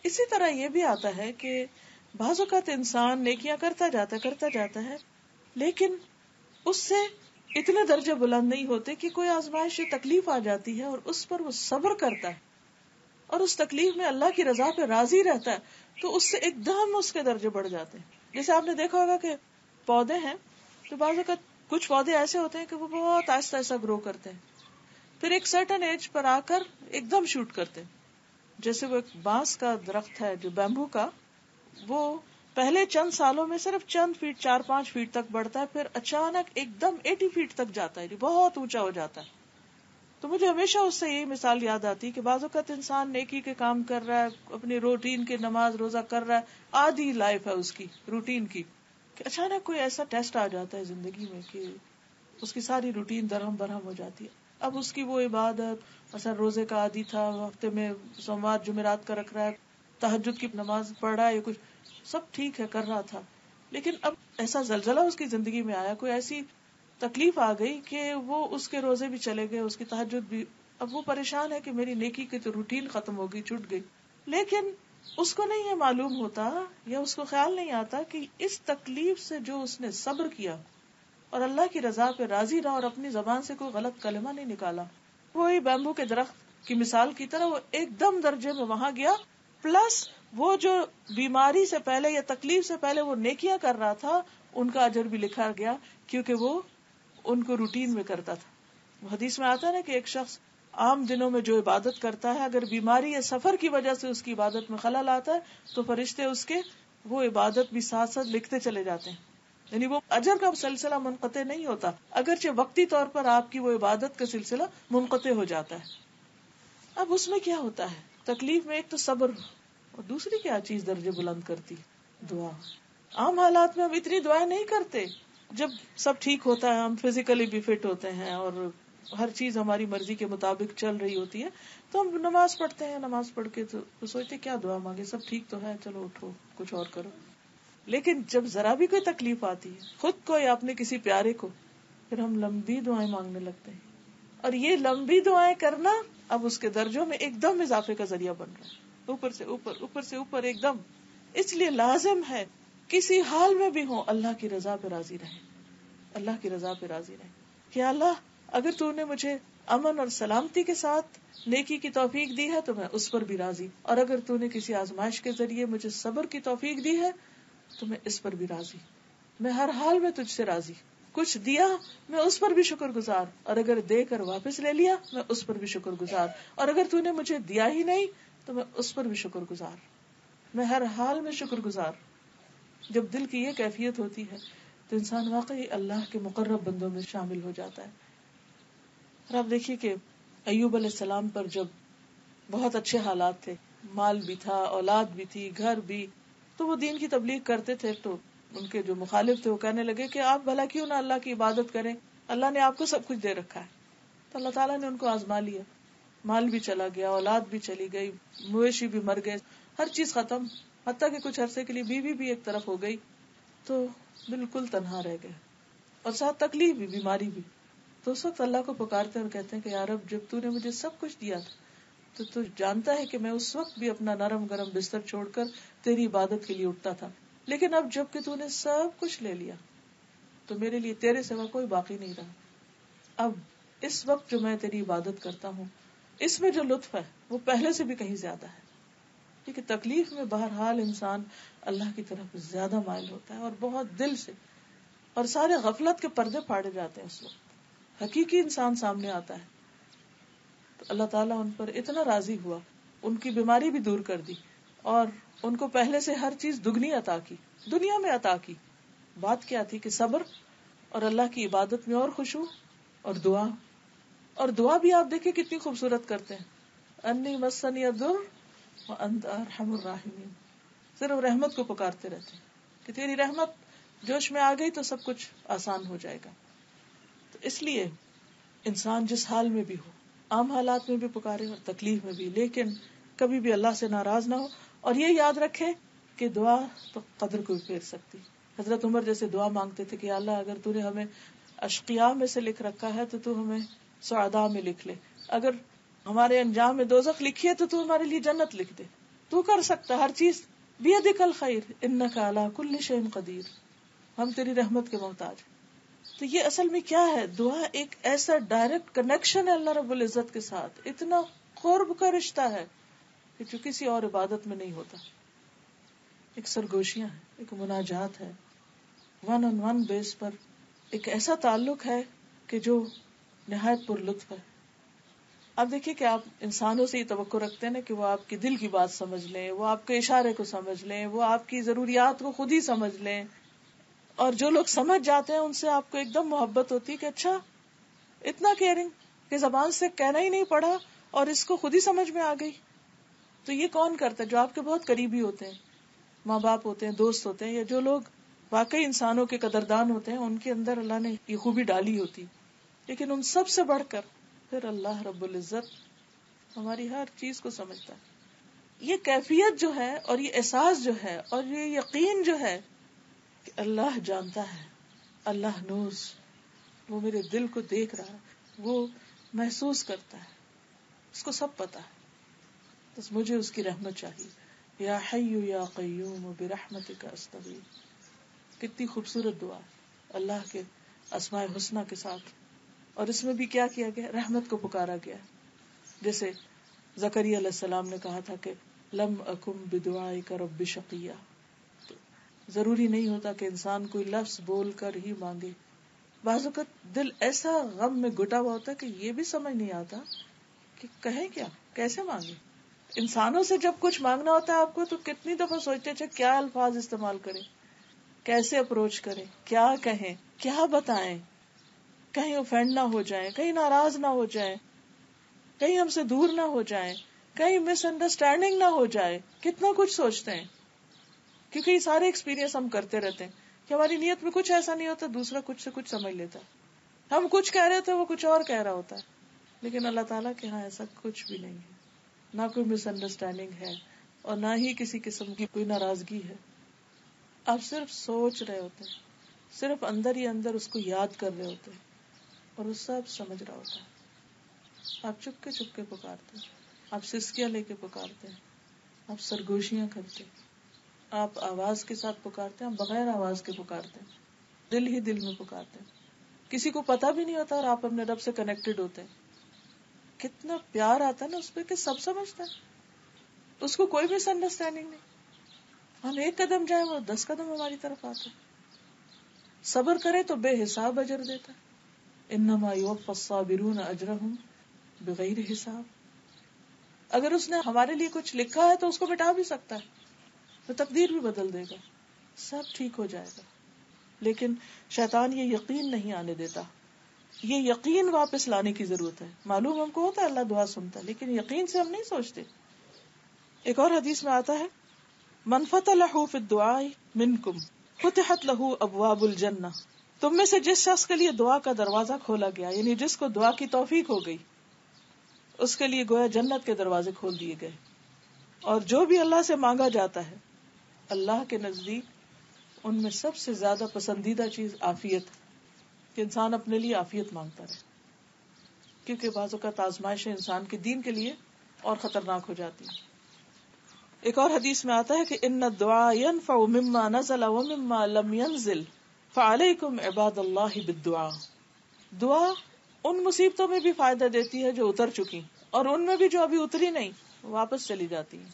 اسی طرح یہ بھی آتا ہے کہ بعض اوقات انسان نیکیاں کرتا جاتا ہے لیکن اس سے اتنے درجے بلند نہیں ہوتے کہ کوئی آزمائش یا تکلیف آ جاتی ہے اور اس پر وہ صبر کرتا ہے اور اس تکلیف میں اللہ کی رضا پہ راضی رہتا ہے تو اس سے ایک دم اس کے درجے بڑھ جاتے ہیں. جیسے آپ نے دیکھا ہوگا کہ پودے ہیں تو بعض اوقات کچھ پودے ایسے ہوتے ہیں کہ وہ بہت آہستہ آہستہ گرو کرتے ہیں، پھر ایک سرٹن ایج پر آ کر ایک دم شوٹ کرتے ہیں. جیسے وہ ایک بانس کا درخت ہے جو بیمبو کا، وہ پہلے چند سالوں میں صرف چند فیٹ 4-5 فیٹ تک بڑھتا ہے، پھر اچانک ایک دم 80 فیٹ تک جاتا ہے، بہت اونچا ہو جاتا ہے. تو مجھے ہمیشہ اس سے یہی مثال یاد آتی کہ بعض اوقات انسان نیکی کے کام کر رہا ہے، اپنی روٹین کے نماز روزہ کر رہا ہے، آدھی لائف ہے اس کی روٹین کی، کہ اچانک کوئی ایسا ٹیسٹ آ جاتا ہے زندگی میں کہ اس کی ساری روٹین درہم برہم ہو جاتی ہے. اب اس کی وہ عبادت، مثلا روزے کا عادی تھا، ہفتے میں سوموار جمعرات کا رکھ رہا ہے، تہجد کی نماز پڑھ رہا ہے، یہ کچھ سب ٹھیک ہے کر رہا تھا، لیکن اب ایسا زلزلہ اس کی زندگی میں آیا، کوئی ایسی تکلیف آ گئی کہ وہ اس کے روزے بھی چلے گئے، اس کی تہجد بھی. اب وہ پریشان ہے کہ میری نیکی کی تو روٹین ختم ہو گئی، چھوٹ گئی. لیکن اس کو نہیں یہ معلوم ہوتا یا اس کو خیال نہیں آتا کہ اس تکلیف سے جو اس نے صبر کیا اور اللہ کی رضا پہ راضی رہا اور اپنی زبان سے کوئی غلط کلمہ نہیں نکالا، وہی بیمبو کے درخت کی مثال کی طرح وہ ایک دم درجے میں وہاں گیا، پلس وہ جو بیماری سے پہلے یا تکلیف سے پہلے وہ نیکیاں کر رہا تھا ان کا اجر بھی لکھا گیا، کیونکہ وہ ان کو روٹین میں کرتا تھا. حدیث میں آتا ہے نا کہ ایک شخص عام دنوں میں جو عبادت کرتا ہے، اگر بیماری یا سفر کی وجہ سے اس کی عبادت میں خلل آتا ہے تو فرشتے اس کے وہ عبادت بھی ساتھ ساتھ لکھتے چلے جاتے ہیں. یعنی وہ اجر کا سلسلہ منقطع نہیں ہوتا، اگرچہ وقتی طور پر آپ کی وہ عبادت کا سلسلہ منقطع ہو جاتا ہے. اب اس میں کیا ہوتا ہے، تکلیف میں ایک تو صبر، اور دوسری کیا چیز درجے بلند کرتی؟ دعا. عام حالات میں ہم اتنی دعائیں نہیں کرتے، جب سب ٹھیک ہوتا ہے، ہم فزیکلی بھی فٹ ہوتے ہیں اور ہر چیز ہماری مرضی کے مطابق چل رہی ہوتی ہے، تو ہم نماز پڑھتے ہیں، نماز پڑھ کے تو سوچتے کیا دعا مانگے، سب ٹھیک تو ہے، چلو اٹھو کچھ اور کرو. لیکن جب ذرا بھی کوئی تکلیف آتی ہے، خود کو یا اپنے کسی پیارے کو، پھر ہم لمبی دعائیں مانگنے لگتے ہیں. اور یہ لمبی دعائیں کرنا اب اس کے درجوں میں ایک دم اضافے کا ذریعہ بن رہا ہے، اوپر سے اوپر، اوپر سے اوپر ایک دم. اس لیے لازم ہے کسی حال میں بھی ہو اللہ کی رضا پہ راضی رہے، اللہ کی رضا پہ راضی رہے کہ اللہ اگر تو نے مجھے امن اور سلامتی کے ساتھ نیکی کی توفیق دی ہے تو میں اس پر بھی راضی، اور اگر تو نے کسی آزمائش کے ذریعے مجھے صبر کی توفیق دی ہے تو میں اس پر بھی راضی. میں ہر حال میں تجھ سے راضی، کچھ دیا میں اس پر بھی شکر گزار، اور اگر دے کر واپس لے لیا میں اس پر بھی شکر گزار، اور اگر تو نے مجھے دیا ہی نہیں تو میں اس پر بھی شکر گزار، میں ہر حال میں شکر گزار. جب دل کی یہ کیفیت ہوتی ہے تو انسان واقعی اللہ کے مقرب بندوں میں شامل ہو جاتا ہے. اور آپ دیکھیے کہ ایوب علیہ السلام پر جب بہت اچھے حالات تھے، مال بھی تھا، اولاد بھی تھی، گھر بھی، تو وہ دین کی تبلیغ کرتے تھے، تو ان کے جو مخالف تھے وہ کہنے لگے کہ آپ بھلا کیوں نہ اللہ کی عبادت کریں، اللہ نے آپ کو سب کچھ دے رکھا ہے. تو اللہ تعالیٰ نے ان کو آزما لیا، مال بھی چلا گیا، اولاد بھی چلی گئی، مویشی بھی مر گئے، ہر چیز ختم، حتیٰ کہ کچھ عرصے کے لیے بیوی بھی ایک طرف ہو گئی، تو بالکل تنہا رہ گئے، اور ساتھ تکلیف بھی، بیماری بھی. تو اس وقت اللہ کو پکارتے ہیں اور کہتے ہیں کہ یا رب، جب تو نے مجھے سب کچھ دیا تھا تو جانتا ہے کہ میں اس وقت بھی اپنا نرم گرم بستر چھوڑ کر تیری عبادت کے لیے اٹھتا تھا، لیکن اب جب کہ تو نے سب کچھ لے لیا تو میرے لیے تیرے سوا کوئی باقی نہیں رہا. اب اس وقت جو میں تیری عبادت کرتا ہوں اس میں جو لطف ہے وہ پہلے سے بھی کہیں زیادہ ہے، کیونکہ تکلیف میں بہرحال انسان اللہ کی طرف زیادہ مائل ہوتا ہے اور بہت دل سے، اور سارے غفلت کے پردے پھاڑے جاتے ہیں، اس وقت حقیقی انسان سامنے آتا ہے. تو اللہ تعالیٰ ان پر اتنا راضی ہوا، ان کی بیماری بھی دور کر دی اور ان کو پہلے سے ہر چیز دگنی عطا کی، دنیا میں عطا کی. بات کیا تھی کہ صبر اور اللہ کی عبادت میں اور خشوع اور دعا. اور دعا بھی آپ دیکھیں کتنی خوبصورت کرتے ہیں، انی مسنی الضر وانت ارحم الراحمین. صرف رحمت کو پکارتے رہتے ہیں کہ تیری رحمت جوش میں آ گئی تو سب کچھ آسان ہو جائے گا. تو اس لیے انسان جس حال میں بھی ہو، عام حالات میں بھی پکارے اور تکلیف میں بھی، لیکن کبھی بھی اللہ سے ناراض نہ ہو، اور یہ یاد رکھے کہ دعا تو قدر کو بھی پھیر سکتی. حضرت عمر جیسے دعا مانگتے تھے کہ اللہ اگر تو نے ہمیں اشقیاء میں سے لکھ رکھا ہے تو ہمیں سعداء میں لکھ لے، اگر ہمارے انجام میں دوزخ لکھی ہے تو ہمارے لیے جنت لکھ دے. تو کر سکتا ہر چیز، بیدک الخیر انک علی کل شیء قدیر، ہم تیری رحمت کے محتاج. تو یہ اصل میں کیا ہے، دعا ایک ایسا ڈائریکٹ کنیکشن ہے اللہ رب العزت کے ساتھ، اتنا قرب کا رشتہ ہے کہ جو کسی اور عبادت میں نہیں ہوتا. ایک سرگوشیاں ہے، ایک مناجات ہے، ون آن ون بیس پر ایک ایسا تعلق ہے کہ جو نہایت پر لطف ہے. اب دیکھیے کہ آپ انسانوں سے یہ توقع رکھتے ہیں نا کہ وہ آپ کی دل کی بات سمجھ لیں، وہ آپ کے اشارے کو سمجھ لیں، وہ آپ کی ضروریات کو خود ہی سمجھ لیں. اور جو لوگ سمجھ جاتے ہیں ان سے آپ کو ایک دم محبت ہوتی ہے کہ اچھا اتنا کیئرنگ کہ زبان سے کہنا ہی نہیں پڑا اور اس کو خود ہی سمجھ میں آ گئی. تو یہ کون کرتا ہے؟ جو آپ کے بہت قریبی ہوتے ہیں، ماں باپ ہوتے ہیں، دوست ہوتے ہیں، یا جو لوگ واقعی انسانوں کے قدردان ہوتے ہیں، ان کے اندر اللہ نے یہ خوبی ڈالی ہوتی. لیکن ان سب سے بڑھ کر پھر اللہ رب العزت ہماری ہر چیز کو سمجھتا ہے. یہ کیفیت جو ہے اور یہ احساس جو ہے اور یہ یقین جو ہے کہ اللہ جانتا ہے، اللہ نوز، وہ میرے دل کو دیکھ رہا ہے، وہ محسوس کرتا ہے، اس کو سب پتا ہے، بس مجھے اس کی رحمت چاہیے. یا حی یا قیوم برحمتک استغیث. کتنی خوبصورت دعا اللہ کے اسماء الحسنی کے ساتھ. اور اس میں بھی کیا کیا گیا؟ رحمت کو پکارا گیا. جیسے زکریا علیہ السلام نے کہا تھا کہ لم اکم بدعائک رب شقیہ. تو ضروری نہیں ہوتا کہ انسان کوئی لفظ بول کر ہی مانگے. بعض اوقات دل ایسا غم میں گٹا ہوا ہوتا ہے کہ یہ بھی سمجھ نہیں آتا کہ کہیں کیا، کیسے مانگے. انسانوں سے جب کچھ مانگنا ہوتا ہے آپ کو تو کتنی دفعہ سوچتے ہیں کیا الفاظ استعمال کریں، کیسے اپروچ کریں، کیا کہیں، کیا بتائیں، کہیں اوفینڈ نہ ہو جائیں، کہیں ناراض نہ ہو جائیں، کہیں ہم سے دور نہ ہو جائیں، کہیں مس انڈرسٹینڈنگ نہ ہو جائے. کتنا کچھ سوچتے ہیں کیونکہ یہ سارے ایکسپیرینس ہم کرتے رہتے ہیں کہ ہماری نیت میں کچھ ایسا نہیں ہوتا، دوسرا کچھ سے کچھ سمجھ لیتا ہے. ہم کچھ کہہ رہے تھے، وہ کچھ اور کہہ رہا ہوتا ہے. لیکن اللہ تعالیٰ کے ہاں ایسا کچھ بھی نہیں ہے، نہ کوئی مس انڈرسٹینڈنگ ہے اور نہ ہی کسی قسم کی کوئی ناراضگی ہے. آپ صرف سوچ رہے ہوتے ہیں، صرف اندر ہی اندر اس کو یاد کر رہے ہوتے ہیں اور وہ سب سمجھ رہا ہوتا ہے. آپ چپکے چپکے پکارتے ہیں، آپ سسکیاں لے کے پکارتے ہیں، آپ سرگوشیاں کرتے ہیں، آپ آواز کے ساتھ پکارتے ہیں، آپ بغیر آواز کے پکارتے ہیں، دل ہی دل میں پکارتے ہیں. کسی کو پتا بھی نہیں ہوتا اور آپ اپنے رب سے کنیکٹڈ ہوتے ہیں. کتنا پیار آتا ہے نا اس پہ کہ سب سمجھتا ہے، اس کو کوئی مس انڈرسٹینڈنگ نہیں. ہم ایک قدم جائیں وہ 10 قدم ہماری طرف آتے ہیں. صبر کرے تو بے حساب اجر دیتا ہے. انما یوفی الصابرون اجرہم بغیر حساب. اگر اس نے ہمارے لیے کچھ لکھا ہے تو اس کو مٹا بھی سکتا ہے، تو تقدیر بھی بدل دے گا، سب ٹھیک ہو جائے گا. لیکن شیطان یہ یقین نہیں آنے دیتا. یہ یقین واپس لانے کی ضرورت ہے. معلوم ہم کو ہوتا ہے اللہ دعا سنتا ہے، لیکن یقین سے ہم نہیں سوچتے. ایک اور حدیث میں آتا ہے من فتح لہ فی الدعاء منکم فتحت لہ ابواب الجنہ. تم میں سے جس شخص کے لیے دعا کا دروازہ کھولا گیا، یعنی جس کو دعا کی توفیق ہو گئی، اس کے لیے گویا جنت کے دروازے کھول دیے گئے. اور جو بھی اللہ سے مانگا جاتا ہے اللہ کے نزدیک ان میں سب سے زیادہ پسندیدہ چیز عافیت، کہ انسان اپنے لیے عافیت مانگتا رہے، کیونکہ بعض اوقات آزمائشیں انسان کے دین کے لیے اور خطرناک ہو جاتی ہیں. ایک اور حدیث میں آتا ہے کہ ان الدعاء ينفع مما نزل ومما لم ينزل فعليكم عباد اللہ بالدعاء. دعا ان مصیبتوں میں بھی فائدہ دیتی ہے جو اتر چکی، اور ان میں بھی جو ابھی اتری نہیں واپس چلی جاتی ہیں.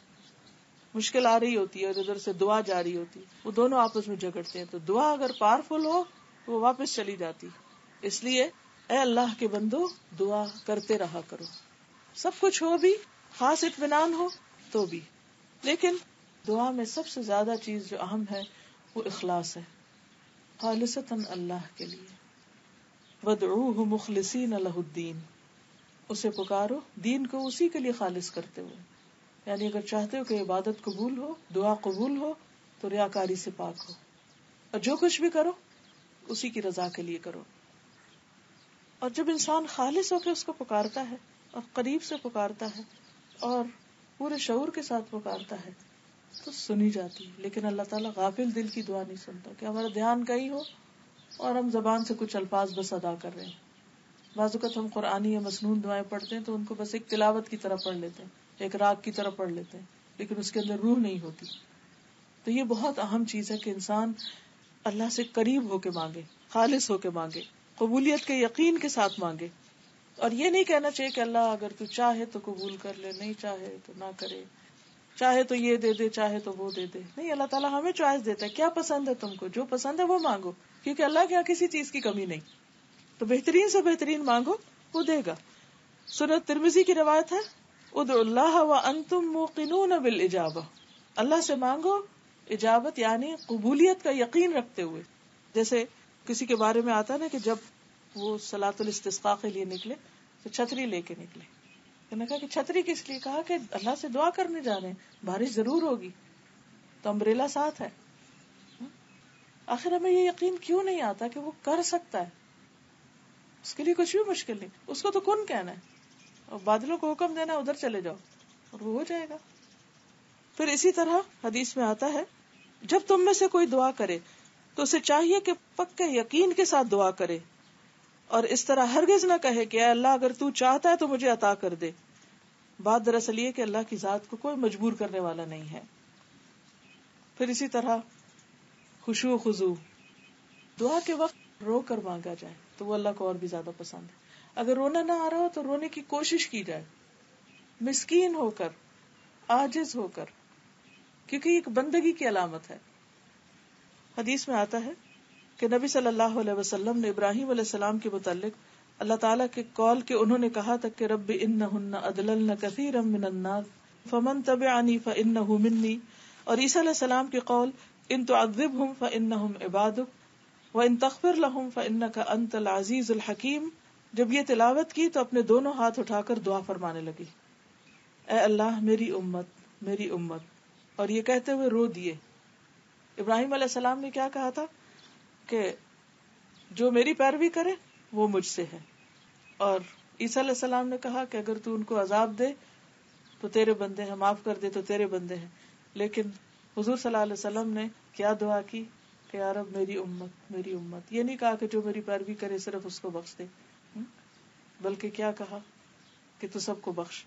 مشکل آ رہی ہوتی ہے اور ادھر سے دعا جا رہی ہوتی، وہ دونوں آپس میں جھگڑتے ہیں، تو دعا اگر پاورفل ہو وہ واپس چلی جاتی. اس لیے اے اللہ کے بندو دعا کرتے رہا کرو، سب کچھ ہو بھی، خاص اطمینان ہو تو بھی. لیکن دعا میں سب سے زیادہ چیز جو اہم ہے وہ اخلاص ہے، خالصتاً اللہ کے لیے. وَادْعُوهُ مُخْلِصِينَ لَهُ الدِّينَ، اسے پکارو دین کو اسی کے لیے خالص کرتے ہوئے. یعنی اگر چاہتے ہو کہ عبادت قبول ہو، دعا قبول ہو، تو ریاکاری سے پاک ہو، اور جو کچھ بھی کرو اسی کی رضا کے لیے کرو. اور جب انسان خالص ہو کے اس کو پکارتا ہے اور قریب سے پکارتا ہے اور پورے شعور کے ساتھ پکارتا ہے تو سنی جاتی ہے. لیکن اللہ تعالیٰ غافل دل کی دعا نہیں سنتا کہ ہمارا دھیان کہیں ہو اور ہم زبان سے کچھ الفاظ بس ادا کر رہے ہیں. بعض اوقات ہم قرآنی یا مسنون دعائیں پڑھتے ہیں تو ان کو بس ایک تلاوت کی طرح پڑھ لیتے ہیں، ایک راگ کی طرح پڑھ لیتے ہیں، لیکن اس کے اندر روح نہیں ہوتی. تو یہ بہت اہم چیز ہے کہ انسان اللہ سے قریب ہو کے مانگے، خالص ہو کے مانگے، قبولیت کے یقین کے ساتھ مانگے. اور یہ نہیں کہنا چاہیے کہ اللہ اگر تو چاہے تو قبول کر لے، نہیں چاہے تو نہ کرے، چاہے تو یہ دے دے چاہے تو وہ دے دے. نہیں، اللہ تعالیٰ ہمیں چوائس دیتا ہے، کیا پسند ہے تم کو، جو پسند ہے وہ مانگو، کیونکہ اللہ کے یہاں کسی چیز کی کمی نہیں. تو بہترین سے بہترین مانگو، وہ دے گا. سنن ترمذی کی روایت ہے ادعوا اللہ وانتم موقنون بالاجابہ، اللہ سے مانگو اجابت یعنی قبولیت کا یقین رکھتے ہوئے. جیسے کسی کے بارے میں آتا ہے نا کہ جب وہ صلاۃ الاستسقاء کے لیے نکلے تو چھتری لے کے نکلے. انہوں نے کہا کہ چھتری کس لیے؟ کہا کہ اللہ سے دعا کرنے جا رہے ہیں، بارش ضرور ہوگی تو امبریلا ساتھ ہے. آخر ہمیں یہ یقین کیوں نہیں آتا کہ وہ کر سکتا ہے؟ اس کے لیے کچھ بھی مشکل نہیں، اس کو تو کن کہنا ہے اور بادلوں کو حکم دینا ادھر چلے جاؤ اور وہ ہو جائے گا. پھر اسی طرح حدیث میں آتا ہے جب تم میں سے کوئی دعا کرے تو اسے چاہیے کہ پکے یقین کے ساتھ دعا کرے اور اس طرح ہرگز نہ کہے کہ اے اللہ اگر تو چاہتا ہے تو مجھے عطا کر دے. بات دراصل یہ کہ اللہ کی ذات کو کوئی مجبور کرنے والا نہیں ہے. پھر اسی طرح خشوع و خضوع، دعا کے وقت رو کر مانگا جائے تو وہ اللہ کو اور بھی زیادہ پسند ہے. اگر رونا نہ آ رہا ہو تو رونے کی کوشش کی جائے، مسکین ہو کر، عاجز ہو کر، کیونکہ یہ ایک بندگی کی علامت ہے. حدیث میں آتا ہے کہ نبی صلی اللہ علیہ وسلم نے ابراہیم علیہ السلام کے متعلق اللہ تعالیٰ کے قول کہ انہوں نے کہا تھا کہ رب انہن اضللن کثیرا من الناس فمن تبعنی فانہ منی، اور عیسیٰ علیہ السلام کے قول ان تعذبہم فانہم عبادک وان تغفر لہم فانک انت العزیز الحکیم، جب یہ تلاوت کی تو اپنے دونوں ہاتھ اٹھا کر دعا فرمانے لگی، اے اللہ میری امت میری امت، اور یہ کہتے ہوئے رو دیے. ابراہیم علیہ السلام نے کیا کہا تھا کہ جو میری پیروی کرے وہ مجھ سے ہے، اور عیسیٰ علیہ السلام نے کہا کہ اگر تو ان کو عذاب دے تو تیرے بندے ہیں، معاف کر دے تو تیرے بندے ہیں. لیکن حضور صلی اللہ علیہ وسلم نے کیا دعا کی کہ یا رب میری امت میری امت. یہ نہیں کہا کہ جو میری پیروی کرے صرف اس کو بخش دے، بلکہ کیا کہا کہ تو سب کو بخش.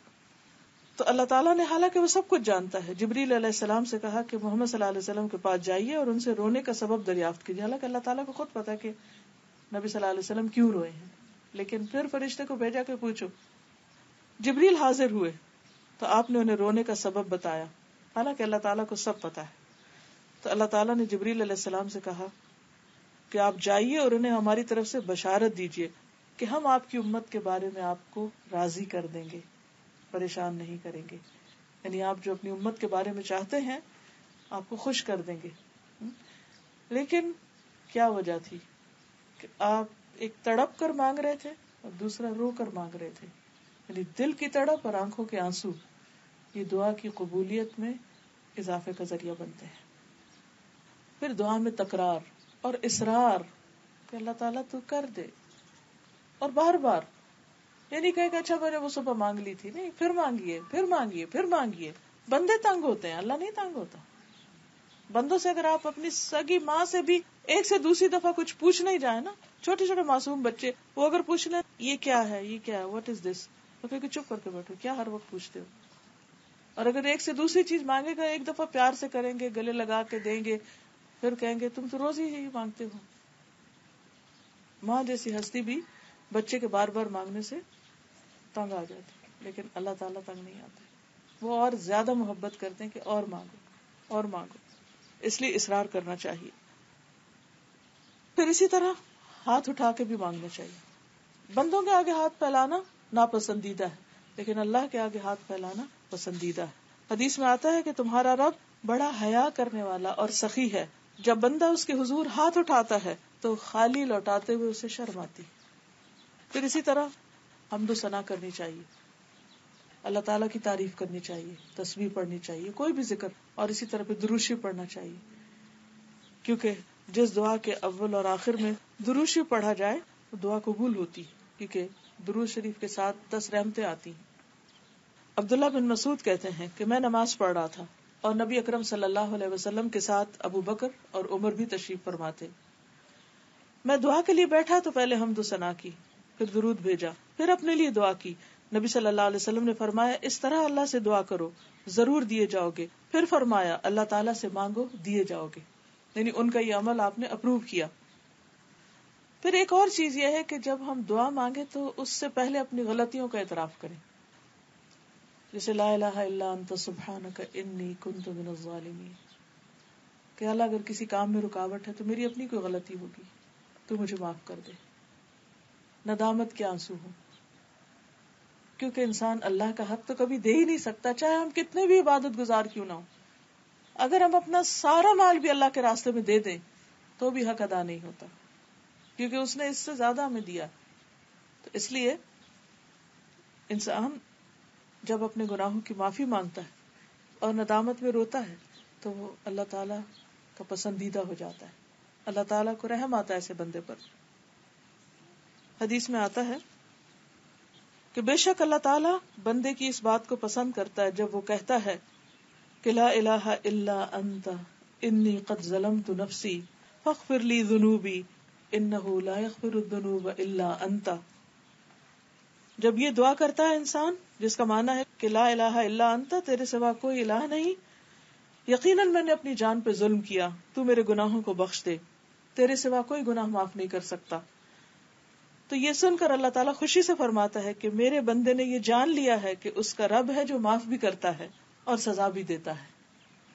تو اللہ تعالیٰ نے حالانکہ وہ سب کچھ جانتا ہے جبریل علیہ السلام سے کہا کہ محمد صلی اللہ علیہ وسلم کے پاس جائیے اور ان سے رونے کا سبب دریافت کیجیے. حالانکہ اللہ تعالیٰ کو خود پتا کہ نبی صلی اللہ علیہ وسلم کیوں روئے ہیں، لیکن پھر فرشتے کو بھیجا کہ پوچھو. جبریل حاضر ہوئے تو آپ نے انہیں رونے کا سبب بتایا، حالانکہ اللہ تعالیٰ کو سب پتا ہے. تو اللہ تعالیٰ نے جبریل علیہ السلام سے کہا کہ آپ جائیے اور انہیں ہماری طرف سے بشارت دیجیے کہ ہم آپ کی امت کے بارے میں آپ کو راضی کر دیں گے، پریشان نہیں کریں گے. یعنی آپ جو اپنی امت کے بارے میں چاہتے ہیں آپ کو خوش کر دیں گے. لیکن کیا وجہ تھی کہ آپ ایک تڑپ کر مانگ رہے تھے اور دوسرا رو کر مانگ رہے تھے. یعنی دل کی تڑپ اور آنکھوں کے آنسو یہ دعا کی قبولیت میں اضافے کا ذریعہ بنتے ہیں. پھر دعا میں تکرار اور اصرار کہ اللہ تعالیٰ تو کر دے، اور بار بار. یعنی کہ اچھا میں نے وہ صبح مانگ لی تھی، نہیں، پھر مانگیے پھر مانگیے پھر مانگیے. بندے تنگ ہوتے ہیں، اللہ نہیں تنگ ہوتا. بندوں سے اگر آپ اپنی سگی ماں سے بھی ایک سے دوسری دفعہ کچھ پوچھنے ہی جائیں نا، چھوٹے چھوٹے معصوم بچے وہ اگر پوچھ لیں یہ کیا ہے یہ کیا ہے واٹ از دس، تو کہ چپ کر کے بیٹھو، کیا ہر وقت پوچھتے ہو. اور اگر ایک سے دوسری چیز مانگے گا ایک دفعہ پیار سے کریں گے، گلے لگا کے دیں گے، پھر کہیں گے تم تو روز ہی یہی مانگتے ہو. ماں جیسی ہستی بھی بچے کے بار بار مانگنے سے تنگ آ جاتی، لیکن اللہ تعالیٰ تنگ نہیں آتے. وہ اور زیادہ محبت کرتے ہیں کہ اور مانگو اور مانگو. اس لیے اصرار کرنا چاہیے. پھر اسی طرح ہاتھ اٹھا کے بھی مانگنا چاہیے. بندوں کے آگے ہاتھ پھیلانا ناپسندیدہ ہے، لیکن اللہ کے آگے ہاتھ پھیلانا پسندیدہ ہے. حدیث میں آتا ہے کہ تمہارا رب بڑا حیا کرنے والا اور سخی ہے، جب بندہ اس کے حضور ہاتھ اٹھاتا ہے تو خالی لوٹاتے ہوئے اسے شرم آتی. پھر اسی طرح حمد و ثنا کرنی چاہیے، اللہ تعالیٰ کی تعریف کرنی چاہیے، تسبیح پڑھنی چاہیے، کوئی بھی ذکر، اور اسی طرح پہ درود شریف پڑھنا چاہیے. کیونکہ جس دعا کے اول اور آخر میں درود شریف پڑھا جائے وہ دعا قبول ہوتی، کیونکہ درود شریف کے ساتھ 10 رحمتیں آتی ہیں. عبداللہ بن مسعود کہتے ہیں کہ میں نماز پڑھ رہا تھا اور نبی اکرم صلی اللہ علیہ وسلم کے ساتھ ابو بکر اور عمر بھی تشریف فرما تھے. میں دعا کے لیے بیٹھا تو پہلے حمد و ثنا کی، پھر درود بھیجا، پھر اپنے لیے دعا کی. نبی صلی اللہ علیہ وسلم نے فرمایا اس طرح اللہ سے دعا کرو ضرور دیے جاؤ گے. پھر فرمایا اللہ تعالیٰ سے مانگو دیے جاؤ گے. یعنی ان کا یہ عمل آپ نے اپروو کیا. پھر ایک اور چیز یہ ہے کہ جب ہم دعا مانگے تو اس سے پہلے اپنی غلطیوں کا اعتراف کریں، جیسے لا الہ الا انت سبحانک انی کنت من الظالمین، کہ اللہ اگر کسی کام میں رکاوٹ ہے تو میری اپنی کوئی غلطی ہوگی، تو مجھے معاف کر دے. ندامت کے آنسو ہوں. کیونکہ انسان اللہ کا حق تو کبھی دے ہی نہیں سکتا، چاہے ہم کتنے بھی عبادت گزار کیوں نہ ہو. اگر ہم اپنا سارا مال بھی اللہ کے راستے میں دے دیں تو بھی حق ادا نہیں ہوتا، کیونکہ اس نے اس سے زیادہ ہمیں دیا. تو اس لیے انسان جب اپنے گناہوں کی معافی مانگتا ہے اور ندامت میں روتا ہے تو وہ اللہ تعالی کا پسندیدہ ہو جاتا ہے. اللہ تعالیٰ کو رحم آتا ہے ایسے بندے پر. حدیث میں آتا ہے کہ بے شک اللہ تعالیٰ بندے کی اس بات کو پسند کرتا ہے جب وہ کہتا ہے کہ لا الہ الا انت انی قد ظلمت نفسی فاغفر لی ذنوبی انہ لا یغفر الذنوب الا انت. جب یہ دعا کرتا ہے انسان، جس کا معنی ہے کہ لا الہ الا انت، تیرے سوا کوئی الہ نہیں، یقیناً میں نے اپنی جان پہ ظلم کیا، تو میرے گناہوں کو بخش دے، تیرے سوا کوئی گناہ معاف نہیں کر سکتا. تو یہ سن کر اللہ تعالیٰ خوشی سے فرماتا ہے کہ میرے بندے نے یہ جان لیا ہے کہ اس کا رب ہے جو معاف بھی کرتا ہے اور سزا بھی دیتا ہے.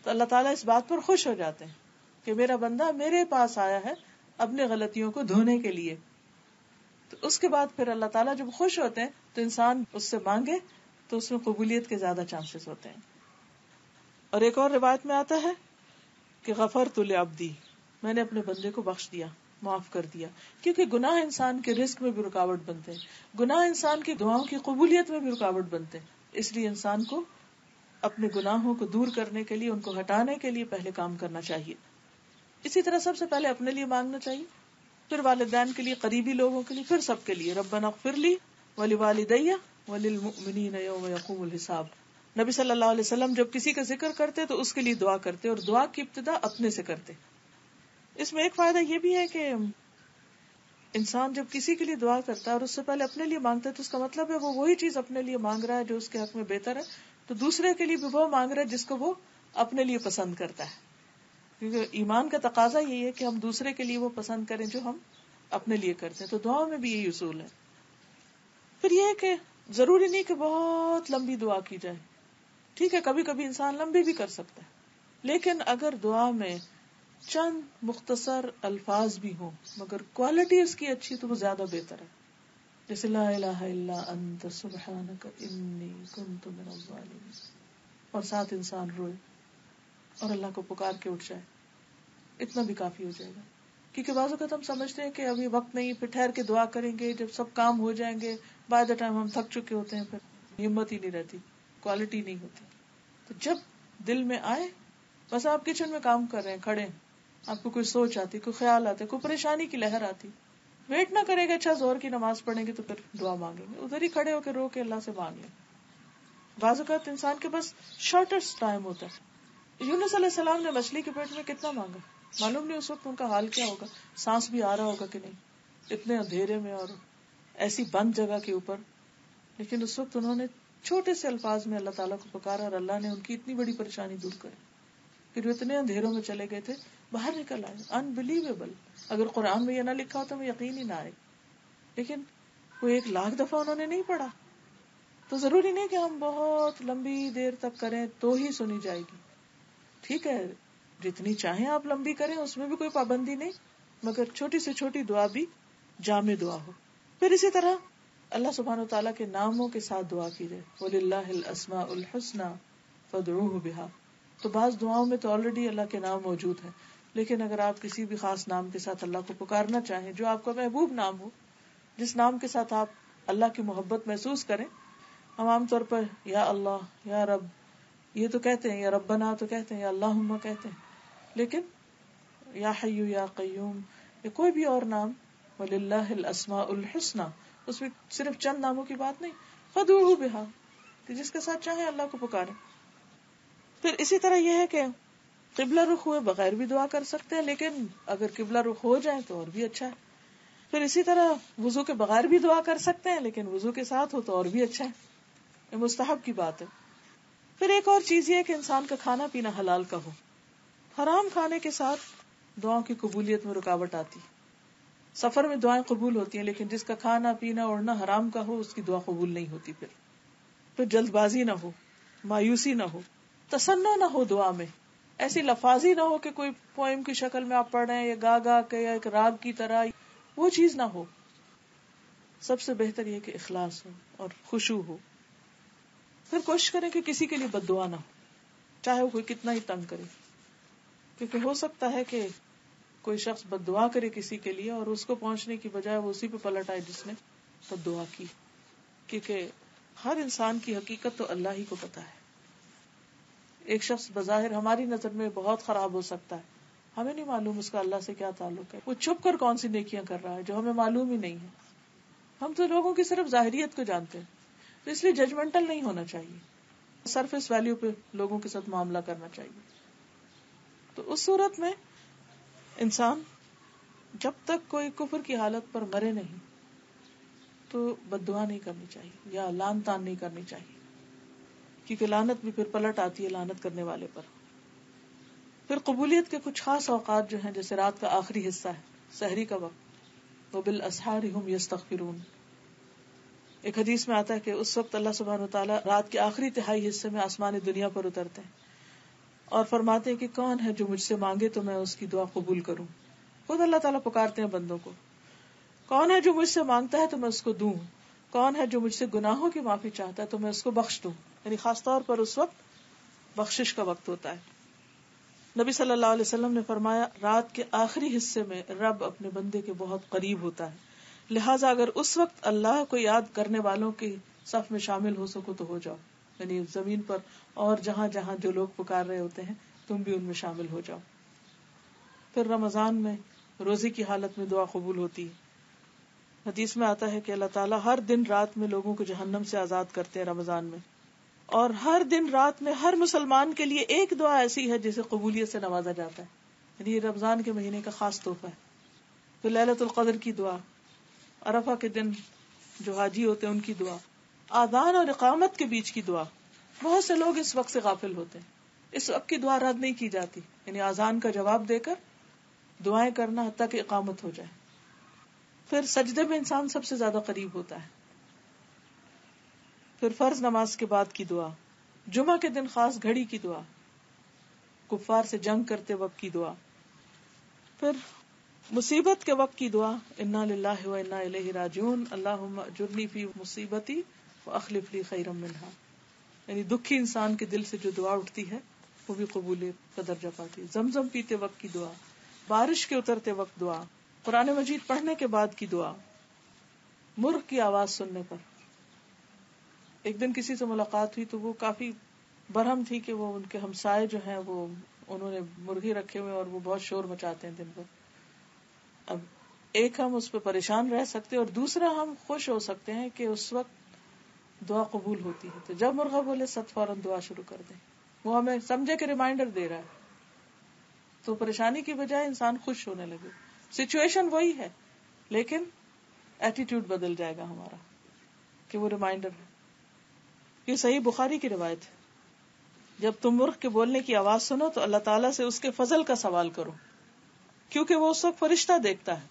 تو اللہ تعالیٰ اس بات پر خوش ہو جاتے ہیں کہ میرا بندہ میرے پاس آیا ہے اپنے غلطیوں کو دھونے کے لیے. تو اس کے بعد پھر اللہ تعالیٰ جب خوش ہوتے ہیں تو انسان اس سے مانگے تو اس میں قبولیت کے زیادہ چانسز ہوتے ہیں. اور ایک اور روایت میں آتا ہے کہ غفرت لعبدی، میں نے اپنے بندے کو بخش دیا، معاف کر دیا. کیونکہ گناہ انسان کے رزق میں بھی رکاوٹ بنتے ہیں، گناہ انسان کی دعاؤں کی قبولیت میں بھی رکاوٹ بنتے ہیں. اس لیے انسان کو اپنے گناہوں کو دور کرنے کے لیے، ان کو ہٹانے کے لیے پہلے کام کرنا چاہیے. اسی طرح سب سے پہلے اپنے لیے مانگنا چاہیے، پھر والدین کے لیے، قریبی لوگوں کے لیے، پھر سب کے لیے. ربنا اغفر لی ولوالدی وللمؤمنین یوم یقوم الحساب. نبی صلی اللہ علیہ وسلم جب کسی کا ذکر کرتے تو اس کے لیے دعا کرتے، اور دعا کی ابتدا اپنے سے کرتے. اس میں ایک فائدہ یہ بھی ہے کہ انسان جب کسی کے لیے دعا کرتا ہے اور اس سے پہلے اپنے لیے مانگتا ہے تو اس کا مطلب ہے وہ وہی چیز اپنے لیے مانگ رہا ہے جو اس کے حق میں بہتر ہے، تو دوسرے کے لیے بھی وہ مانگ رہا ہے جس کو وہ اپنے لیے پسند کرتا ہے. کیونکہ ایمان کا تقاضا یہی ہے کہ ہم دوسرے کے لیے وہ پسند کریں جو ہم اپنے لیے کرتے ہیں. تو دعاؤں میں بھی یہی اصول ہے. پھر یہ ہے کہ ضروری نہیں کہ بہت لمبی دعا کی جائے. ٹھیک ہے، کبھی کبھی انسان لمبی بھی کر سکتا ہے، لیکن اگر دعا میں چند مختصر الفاظ بھی ہوں مگر کوالٹی اس کی اچھی تو وہ زیادہ بہتر ہے. جیسے لا الہ الا انت سبحانک انی کنت من الظالمین، اور ساتھ انسان روئے اور اللہ کو پکار کے اٹھ جائے، اتنا بھی کافی ہو جائے گا. کیونکہ بعض اوقات ہم سمجھتے ہیں کہ ابھی وقت نہیں، پھر ٹھہر کے دعا کریں گے، جب سب کام ہو جائیں گے، بائی دا ٹائم ہم تھک چکے ہوتے ہیں، پھر ہمت ہی نہیں رہتی، کوالٹی نہیں ہوتی. تو جب دل میں آئے، بس آپ کچن میں کام کر رہے ہیں، کھڑے ہیں، آپ کو کوئی سوچ آتی، کوئی خیال آتا، کوئی پریشانی کی لہر آتی، ویٹ نہ کرے گا اچھا زور کی نماز پڑھیں گے تو پھر دعا مانگیں گے، ادھر ہی کھڑے ہو کے رو کے اللہ سے مانگ لیں. بعض اوقات انسان کے پاس شارٹیسٹ ٹائم ہوتا ہے. یونس علیہ السلام نے مچھلی کے پیٹ میں کتنا مانگا، معلوم نہیں اس وقت ان کا حال کیا ہوگا، سانس بھی آ رہا ہوگا کہ نہیں، اتنے اندھیرے میں اور ایسی بند جگہ کے اوپر. لیکن اس وقت انہوں نے چھوٹے سے الفاظ میں اللہ تعالیٰ کو پکارا اور اللہ نے ان کی اتنی بڑی پریشانی دور کری. پھر وہ اتنے اندھیروں میں چلے گئے تھے، باہر نکل آئے. انبلیویبل. اگر قرآن میں یہ نہ لکھا ہوتا میں یقین ہی نہ آئے. لیکن وہ 1,00,000 دفعہ انہوں نے نہیں پڑھا. تو ضروری نہیں کہ ہم بہت لمبی دیر تک کریں تو ہی سنی جائے گی. ٹھیک ہے، جتنی چاہیں آپ لمبی کریں، اس میں بھی کوئی پابندی نہیں، مگر چھوٹی سے چھوٹی دعا بھی جامع دعا ہو. پھر اسی طرح اللہ سبحانہ و تعالیٰ کے ناموں کے ساتھ دعا کی جائے. وَلِلَّهِ الْأَسْمَاءُ الْحُسْنَى فَادْعُوهُ بِهَا. تو بعض دعاؤں میں تو آلریڈی اللہ کے نام موجود ہیں، لیکن اگر آپ کسی بھی خاص نام کے ساتھ اللہ کو پکارنا چاہیں جو آپ کا محبوب نام ہو، جس نام کے ساتھ آپ اللہ کی محبت محسوس کریں. ہم عام طور پر یا اللہ، یا رب یہ تو کہتے ہیں، یا ربنا تو کہتے ہیں، یا اللہم کہتے ہیں، لیکن یا حی یا قیوم یا کوئی بھی اور نام، وَلِلَّهِ الْأَسْمَاءُ الْحُسْنَى، اس میں صرف چند ناموں کی بات نہیں، فَادْعُوهُ بِهَا، کہ جس کے ساتھ چاہیں اللہ کو پکاریں. پھر اسی طرح یہ ہے کہ قبلہ رخ ہوئے بغیر بھی دعا کر سکتے ہیں، لیکن اگر قبلہ رخ ہو جائے تو اور بھی اچھا ہے. پھر اسی طرح وضو کے بغیر بھی دعا کر سکتے ہیں، لیکن وضو کے ساتھ ہو تو اور بھی اچھا ہے، یہ مستحب کی بات ہے. پھر ایک اور چیز یہ ہے کہ انسان کا کھانا پینا حلال کا ہو. حرام کھانے کے ساتھ دعاؤں کی قبولیت میں رکاوٹ آتی. سفر میں دعائیں قبول ہوتی ہیں، لیکن جس کا کھانا پینا اوڑھنا حرام کا ہو اس کی دعا قبول نہیں ہوتی. پھر جلد بازی نہ ہو، مایوسی نہ ہو، تسنع نہ ہو دعا میں، ایسی لفاظی نہ ہو کہ کوئی پوئم کی شکل میں آپ پڑھ رہے ہیں یا گا گا کے یا ایک راگ کی طرح، وہ چیز نہ ہو. سب سے بہتر یہ کہ اخلاص ہو اور خشوع ہو. پھر کوشش کریں کہ کسی کے لیے بد دعا نہ ہو، چاہے وہ کوئی کتنا ہی تنگ کرے، کیونکہ ہو سکتا ہے کہ کوئی شخص بد دعا کرے کسی کے لیے اور اس کو پہنچنے کی بجائے وہ اسی پہ پلٹ آئے جس نے بد دعا کی، کیونکہ ہر انسان کی حقیقت تو اللہ ہی کو پتا ہے. ایک شخص بظاہر ہماری نظر میں بہت خراب ہو سکتا ہے، ہمیں نہیں معلوم اس کا اللہ سے کیا تعلق ہے، وہ چھپ کر کون سی نیکیاں کر رہا ہے جو ہمیں معلوم ہی نہیں ہے. ہم تو لوگوں کی صرف ظاہریت کو جانتے ہیں، تو اس لیے ججمنٹل نہیں ہونا چاہیے، سرفیس ویلیو پہ لوگوں کے ساتھ معاملہ کرنا چاہیے. تو اس صورت میں انسان جب تک کوئی کفر کی حالت پر مرے نہیں تو بد دعا نہیں کرنی چاہیے یا لعن طعن نہیں کرنی چاہیے، کیونکہ لعنت بھی پھر پلٹ آتی ہے لعنت کرنے والے پر. پھر قبولیت کے کچھ خاص اوقات جو ہیں، جیسے رات کا آخری حصہ ہے، سحری کا وقت، وَبِالْأَسْحَارِ هُمْ يَسْتَغْفِرُونَ. ایک حدیث میں آتا ہے کہ اس وقت اللہ سبحانہ وتعالیٰ رات کے آخری تہائی حصے میں آسمان دنیا پر اترتے ہیں اور فرماتے ہیں کہ کون ہے جو مجھ سے مانگے تو میں اس کی دعا قبول کروں. خود اللہ تعالیٰ پکارتے ہیں بندوں کو، کون ہے جو مجھ سے مانگتا ہے تو میں اس کو دوں، کون ہے جو مجھ سے گناہوں کی معافی چاہتا ہے تو میں اس کو بخش دوں. یعنی خاص طور پر اس وقت بخشش کا وقت ہوتا ہے. نبی صلی اللہ علیہ وسلم نے فرمایا رات کے آخری حصے میں رب اپنے بندے کے بہت قریب ہوتا ہے، لہٰذا اگر اس وقت اللہ کو یاد کرنے والوں کی صف میں شامل ہو سکو تو ہو جاؤ. یعنی زمین پر اور جہاں جہاں جو لوگ پکار رہے ہوتے ہیں تم بھی ان میں شامل ہو جاؤ. پھر رمضان میں روزے کی حالت میں دعا قبول ہوتی ہے. حدیث میں آتا ہے کہ اللہ تعالیٰ ہر دن رات میں لوگوں کو جہنم سے آزاد کرتے ہیں رمضان میں، اور ہر دن رات میں ہر مسلمان کے لیے ایک دعا ایسی ہے جسے قبولیت سے نوازا جاتا ہے. یعنی یہ رمضان کے مہینے کا خاص تحفہ ہے. پھر لیلۃ القدر کی دعا، عرفہ کے دن جو حاجی ہوتے ہیں ان کی دعا، آذان اور اقامت کے بیچ کی دعا. بہت سے لوگ اس وقت سے غافل ہوتے ہیں، اس وقت کی دعا رد نہیں کی جاتی. یعنی آذان کا جواب دے کر دعائیں کرنا حتیٰ کہ اقامت ہو جائے. پھر سجدے میں انسان سب سے زیادہ قریب ہوتا ہے. پھر فرض نماز کے بعد کی دعا، جمعہ کے دن خاص گھڑی کی دعا، کفار سے جنگ کرتے وقت کی دعا. پھر مصیبت کے وقت کی دعا، انا للہ و انا الیہ راجعون، اللہم اجرنی فی مصیبتی واخلف لی خیرا منہا. یعنی دکھی انسان کے دل سے جو دعا اٹھتی ہے وہ بھی قبولیت کا درجہ پاتی ہے. زمزم پیتے وقت کی دعا، بارش کے اترتے وقت دعا، قرآن مجید پڑھنے کے بعد کی دعا، مرغ کی آواز سننے پر. ایک دن کسی سے ملاقات ہوئی تو وہ کافی برہم تھی کہ وہ ان کے ہمسائے جو ہیں وہ انہوں نے مرغی رکھے ہوئے اور وہ بہت شور مچاتے ہیں دن بھر. اب ایک ہم اس پہ پریشان رہ سکتے اور دوسرا ہم خوش ہو سکتے ہیں کہ اس وقت دعا قبول ہوتی ہے. تو جب مرغا بولے ست فوراً دعا شروع کر دیں، وہ ہمیں سمجھے کہ ریمائنڈر دے رہا ہے. تو پریشانی کی بجائے انسان خوش ہونے لگے. سچویشن وہی ہے لیکن ایٹیٹیوڈ بدل جائے گا ہمارا کہ وہ ریمائنڈر ہے. یہ صحیح بخاری کی روایت ہے، جب تم مرغ کے بولنے کی آواز سنو تو اللہ تعالیٰ سے اس کے فضل کا سوال کرو کیونکہ وہ اس وقت فرشتہ دیکھتا ہے.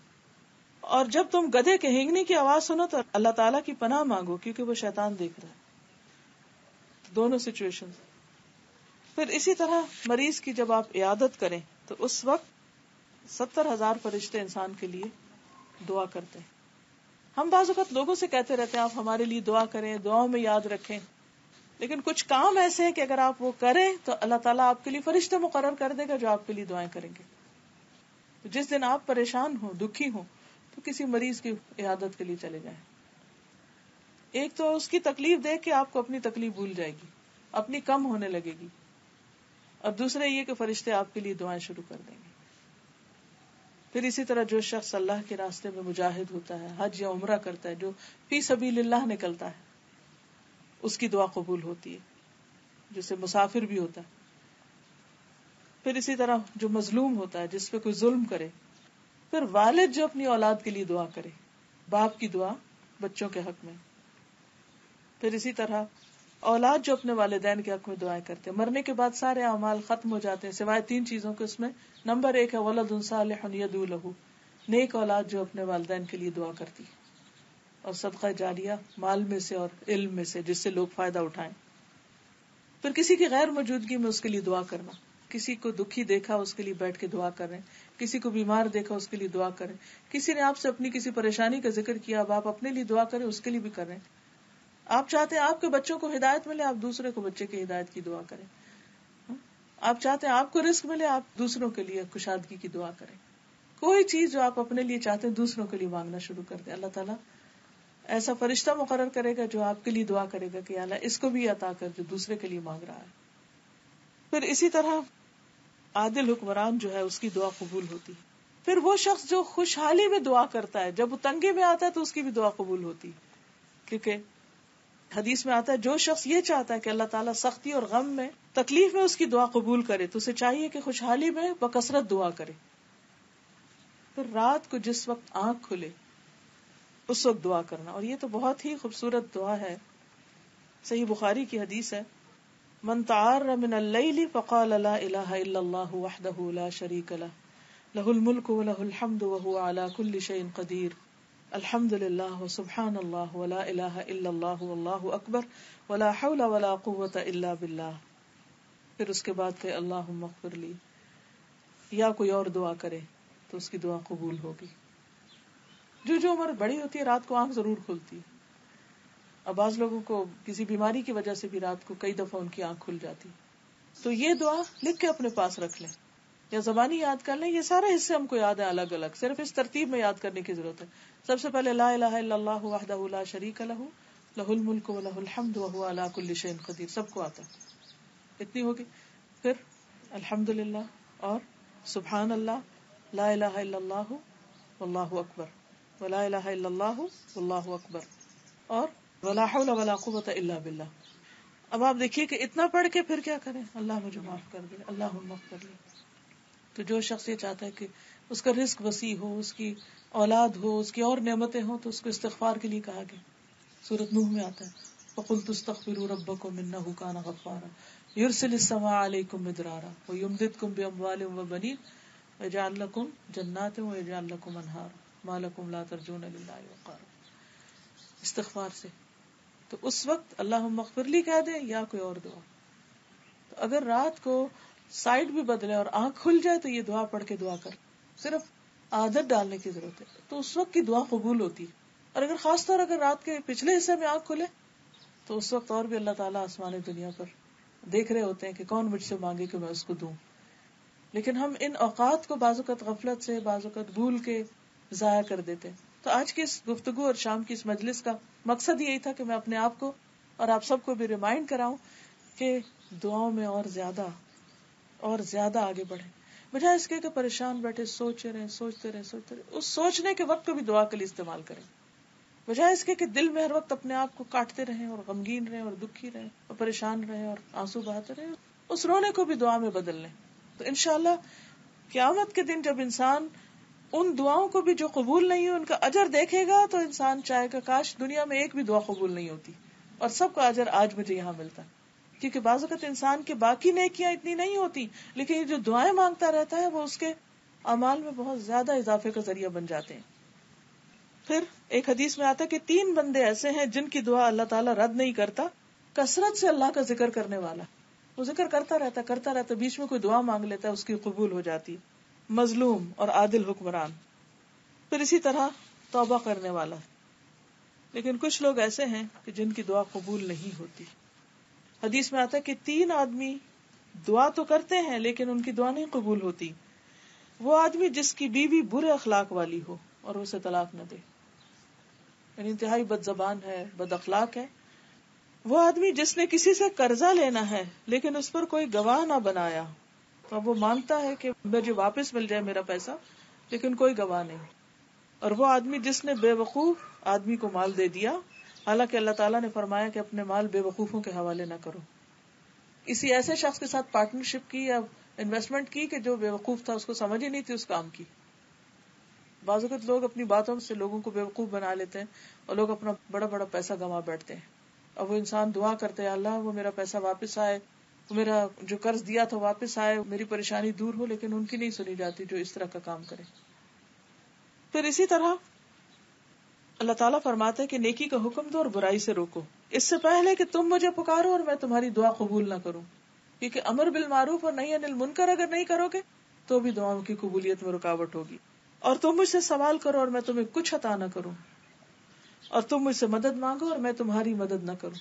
اور جب تم گدھے کے ہینگنے کی آواز سنو تو اللہ تعالیٰ کی پناہ مانگو کیونکہ وہ شیطان دیکھ رہا ہے. دونوں سچویشن. پھر اسی طرح مریض کی جب آپ عیادت کریں تو اس وقت 70,000 فرشتے انسان کے لیے دعا کرتے ہیں. ہم بعض اوقات لوگوں سے کہتے رہتے ہیں آپ ہمارے لیے دعا کریں، دعاؤں میں یاد رکھیں، لیکن کچھ کام ایسے ہیں کہ اگر آپ وہ کریں تو اللہ تعالیٰ آپ کے لیے فرشتے مقرر کر دے گا جو آپ کے لیے دعائیں کریں گے. جس دن آپ پریشان ہوں، دکھی ہوں، تو کسی مریض کی عیادت کے لیے چلے جائیں. ایک تو اس کی تکلیف دیکھ کے آپ کو اپنی تکلیف بھول جائے گی، اپنی کم ہونے لگے گی، اور دوسرا یہ کہ فرشتے آپ کے لیے دعائیں شروع کر دیں گے. پھر اسی طرح جو شخص اللہ کے راستے میں مجاہد ہوتا ہے، حج یا عمرہ کرتا ہے، جو فی سبیل اللہ نکلتا ہے، اس کی دعا قبول ہوتی ہے، جسے مسافر بھی ہوتا ہے. پھر اسی طرح جو مظلوم ہوتا ہے، جس پہ کوئی ظلم کرے. پھر والد جو اپنی اولاد کے لیے دعا کرے، باپ کی دعا بچوں کے حق میں. پھر اسی طرح اولاد جو اپنے والدین کے حق میں دعائیں کرتے ہیں. مرنے کے بعد سارے اعمال ختم ہو جاتے ہیں سوائے 3 چیزوں کے. اس میں نمبر 1 ہے ولد صالح یدعو لہ، نیک اولاد جو اپنے والدین کے لیے دعا کرتی، اور صدقہ جاریہ مال میں سے اور علم میں سے جس سے لوگ فائدہ اٹھائیں. پھر کسی کی غیر موجودگی میں اس کے لیے دعا کرنا. کسی کو دکھی دیکھا اس کے لیے بیٹھ کے دعا کریں، کسی کو بیمار دیکھا اس کے لیے دعا کریں، کسی نے آپ سے اپنی کسی پریشانی کا ذکر کیا اب آپ اپنے لیے دعا کریں، اس کے لیے بھی کریں. آپ چاہتے ہیں آپ کے بچوں کو ہدایت ملے، آپ دوسرے کو بچے کی ہدایت کی دعا کریں. آپ چاہتے ہیں آپ کو رزق ملے، آپ دوسروں کے لیے کشادگی کی دعا کریں. کوئی چیز جو آپ اپنے لیے چاہتے ہیں دوسروں کے لیے مانگنا شروع کر دیں. اللہ تعالیٰ ایسا فرشتہ مقرر کرے گا جو آپ کے لیے دعا کرے گا کہ اللہ اس کو بھی عطا کر جو دوسرے کے لیے مانگ رہا ہے. پھر اسی طرح عادل حکمران جو ہے اس کی دعا قبول ہوتی. پھر وہ شخص جو خوشحالی میں دعا کرتا ہے، جب وہ تنگی میں آتا ہے تو اس کی بھی دعا قبول ہوتی، کیونکہ حدیث میں آتا ہے جو شخص یہ چاہتا ہے کہ اللہ تعالیٰ سختی اور غم میں، تکلیف میں اس کی دعا قبول کرے تو اسے چاہیے کہ خوشحالی میں بکثرت دعا کرے. پھر رات کو جس وقت آنکھ کھلے اس وقت دعا کرنا، اور یہ تو بہت ہی خوبصورت دعا ہے. صحیح بخاری کی حدیث ہے، من تعار من اللیل فقال لا الہ الا اللہ وحدہ لا شریک لہ لہ الملک ولہ الحمد وہو علی کل شیء قدیر الحمد للہ وسبحان اللہ ولا الہ الا اللہ واللہ اکبر ولا حول ولا قوة الا باللہ. پھر اس کے بعد کہ اللہم اغفر لی، یا کوئی اور دعا کرے تو اس کی دعا قبول ہوگی. جو عمر بڑی ہوتی ہے رات کو آنکھ ضرور کھلتی ہے. اب بعض لوگوں کو کسی بیماری کی وجہ سے بھی رات کو کئی دفعہ ان کی آنکھ کھل جاتی، تو یہ دعا لکھ کے اپنے پاس رکھ لیں یا زبانی یاد کر لیں. یہ سارے حصے ہم کو یاد ہیں الگ الگ، صرف اس ترتیب میں یاد کرنے کی ضرورت ہے. سب سے پہلے لا الہ الا اللہ وحدہ لا شریک لہ لہ الملک ولہ الحمد وہو علی کل شیء قدیر، سب کو آتا ہے، اتنی ہوگی. پھر الحمد للہ اور سبحان اللہ، لا الہ الا اللہ واللہ اکبر ولا الہ الا اللہ واللہ اکبر اور ولا حول ولا قوة الا باللہ. اب آپ دیکھیے کہ اتنا پڑھ کے پھر کیا کریں، اللہ مجھے معاف کر دے، اللہم اغفر لی. تو جو شخص یہ چاہتا ہے کہ اس کا رزق وسیع ہو، اس کی اولاد ہو، اس کی اور نعمتیں ہوں، تو اس کو استغفار کے لیے کہا گیا. سورۃ نوح میں آتا ہے فَقُلْتُ اسْتَغْفِرُوا رَبَّكُمْ إِنَّهُ كَانَ غَفَّارًا يُرْسِلِ السَّمَاءَ عَلَيْكُمْ مِدْرَارًا وَيُمْدِدْكُمْ بِأَمْوَالٍ وَبَنِينَ وَيَجْعَلْ لَكُمْ جَنَّاتٍ وَيَجْعَلْ لَكُمْ أَنْهَارًا مَا لَكُمْ لَا تَرْجُونَ لِلَّهِ وَقَارًا. استغفار سے تو اس وقت اللہم اغفر لی کہہ دیں یا کوئی اور دعا. تو اگر رات کو سائڈ بھی بدلے اور آنکھ کھل جائے تو یہ دعا پڑھ کے دعا کر، صرف عادت ڈالنے کی ضرورت ہے، تو اس وقت کی دعا قبول ہوتی ہے. اور اگر خاص طور اگر رات کے پچھلے حصے میں آنکھ کھلے تو اس وقت اور بھی اللہ تعالیٰ آسمان دنیا پر دیکھ رہے ہوتے ہیں کہ کون مجھ سے مانگے کہ میں اس کو دوں. لیکن ہم ان اوقات کو بعض اوقات غفلت سے، بعض اوقات بھول کے ضائع کر دیتے. تو آج کی اس گفتگو اور شام کی اس مجلس کا مقصد یہی تھا کہ میں اپنے آپ کو اور آپ سب کو بھی ریمائنڈ کراؤں کہ دعاؤں میں اور زیادہ آگے بڑھیں، بجائے اس کے کہ پریشان بیٹھے سوچتے رہے. اس سوچنے کے وقت کو بھی دعا کے لیے استعمال کریں، بجائے اس کے کہ دل میں ہر وقت اپنے آپ کو کاٹتے رہیں اور غمگین رہیں اور دکھی رہیں اور پریشان رہیں اور آنسو بہاتے رہیں. اس رونے کو بھی دعا میں بدل لیں. تو انشاءاللہ قیامت کے دن جب انسان ان دعاؤں کو بھی جو قبول نہیں ہوئی ان کا اجر دیکھے گا تو انسان چاہے گا کاش دنیا میں ایک بھی دعا قبول نہیں ہوتی اور سب کا اجر آج مجھے یہاں ملتا. کیونکہ بعض اوقات انسان کے باقی نیکیاں اتنی نہیں ہوتی، لیکن یہ جو دعائیں مانگتا رہتا ہے وہ اس کے اعمال میں بہت زیادہ اضافے کا ذریعہ بن جاتے ہیں. پھر ایک حدیث میں آتا ہے کہ 3 بندے ایسے ہیں جن کی دعا اللہ تعالیٰ رد نہیں کرتا. کثرت سے اللہ کا ذکر کرنے والا، وہ ذکر کرتا رہتا، بیچ میں کوئی دعا مانگ لیتا ہے اس کی قبول ہو جاتی. مظلوم اور عادل حکمران. پھر اسی طرح توبہ کرنے والا. لیکن کچھ لوگ ایسے ہیں کہ جن کی دعا قبول نہیں ہوتی. حدیث میں آتا ہے کہ 3 آدمی دعا تو کرتے ہیں لیکن ان کی دعا نہیں قبول ہوتی. وہ آدمی جس کی بیوی برے اخلاق والی ہو اور اسے طلاق نہ دے، یعنی انتہائی بد زبان ہے، بد اخلاق ہے. وہ آدمی جس نے کسی سے قرضہ لینا ہے لیکن اس پر کوئی گواہ نہ بنایا، تو وہ مانگتا ہے کہ مجھے واپس مل جائے میرا پیسہ لیکن کوئی گواہ نہیں. اور وہ آدمی جس نے بے وقوف آدمی کو مال دے دیا، حالانکہ اللہ تعالیٰ نے فرمایا کہ اپنے مال بے وقوفوں کے حوالے نہ کرو. کسی ایسے شخص کے ساتھ پارٹنرشپ کی یا انویسٹمنٹ کی کہ جو بے وقوف تھا، اس کو سمجھ ہی نہیں تھی اس کام کی. بعض اوقات لوگ اپنی باتوں سے لوگوں کو بے وقوف بنا لیتے ہیں اور لوگ اپنا بڑا بڑا پیسہ گنوا بیٹھتے ہیں. اور وہ انسان دعا کرتے ہیں اللہ وہ میرا پیسہ واپس آئے، میرا جو قرض دیا تھا واپس آئے، میری پریشانی دور ہو، لیکن ان کی نہیں سنی جاتی جو اس طرح کا کام کرے. پھر اسی طرح اللہ تعالیٰ فرماتے ہیں کہ نیکی کا حکم دو اور برائی سے روکو، اس سے پہلے کہ تم مجھے پکارو اور میں تمہاری دعا قبول نہ کروں. کیونکہ امر بالمعروف اور نہی عن المنکر اگر نہیں کرو گے تو بھی دعاؤں کی قبولیت میں رکاوٹ ہوگی. اور تم مجھ سے سوال کرو اور میں تمہیں کچھ عطا نہ کروں. اور تم مجھ سے مدد مانگو اور میں تمہاری مدد نہ کروں.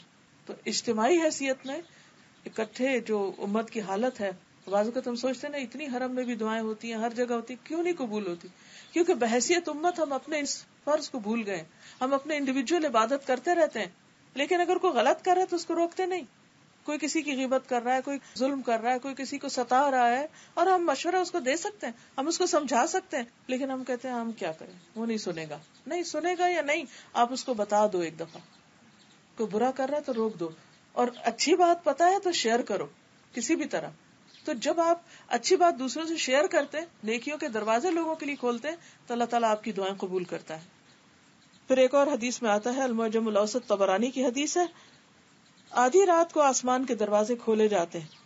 تو اجتماعی حیثیت میں اکٹھے جو امت کی حالت ہے، بعض اوقات ہم سوچتے ہیں نا اتنی حرم میں بھی دعائیں ہوتی ہیں، ہر جگہ ہوتی، کیوں نہیں قبول ہوتی؟ کیونکہ بحیثیت امت ہم اپنے اس فرض کو بھول گئے. ہم اپنے انڈیویجول عبادت کرتے رہتے ہیں، لیکن اگر کوئی غلط کر رہا ہے تو اس کو روکتے نہیں. کوئی کسی کی غیبت کر رہا ہے، کوئی ظلم کر رہا ہے، کوئی کسی کو ستا رہا ہے، اور ہم مشورہ اس کو دے سکتے ہیں، ہم اس کو سمجھا سکتے ہیں، لیکن ہم کہتے ہیں ہم کیا کریں، وہ نہیں سنے گا. نہیں سنے گا یا نہیں، آپ اس کو بتا دو ایک دفعہ. کوئی برا کر رہا ہے تو روک دو، اور اچھی بات پتا ہے تو شیئر کرو کسی بھی طرح. تو جب آپ اچھی بات دوسروں سے شیئر کرتے، نیکیوں کے دروازے لوگوں کے لیے کھولتے، تو اللہ تعالیٰ آپ کی دعائیں قبول کرتا ہے. پھر ایک اور حدیث میں آتا ہے، المعجم الاوسط طبرانی کی حدیث ہے، آدھی رات کو آسمان کے دروازے کھولے جاتے ہیں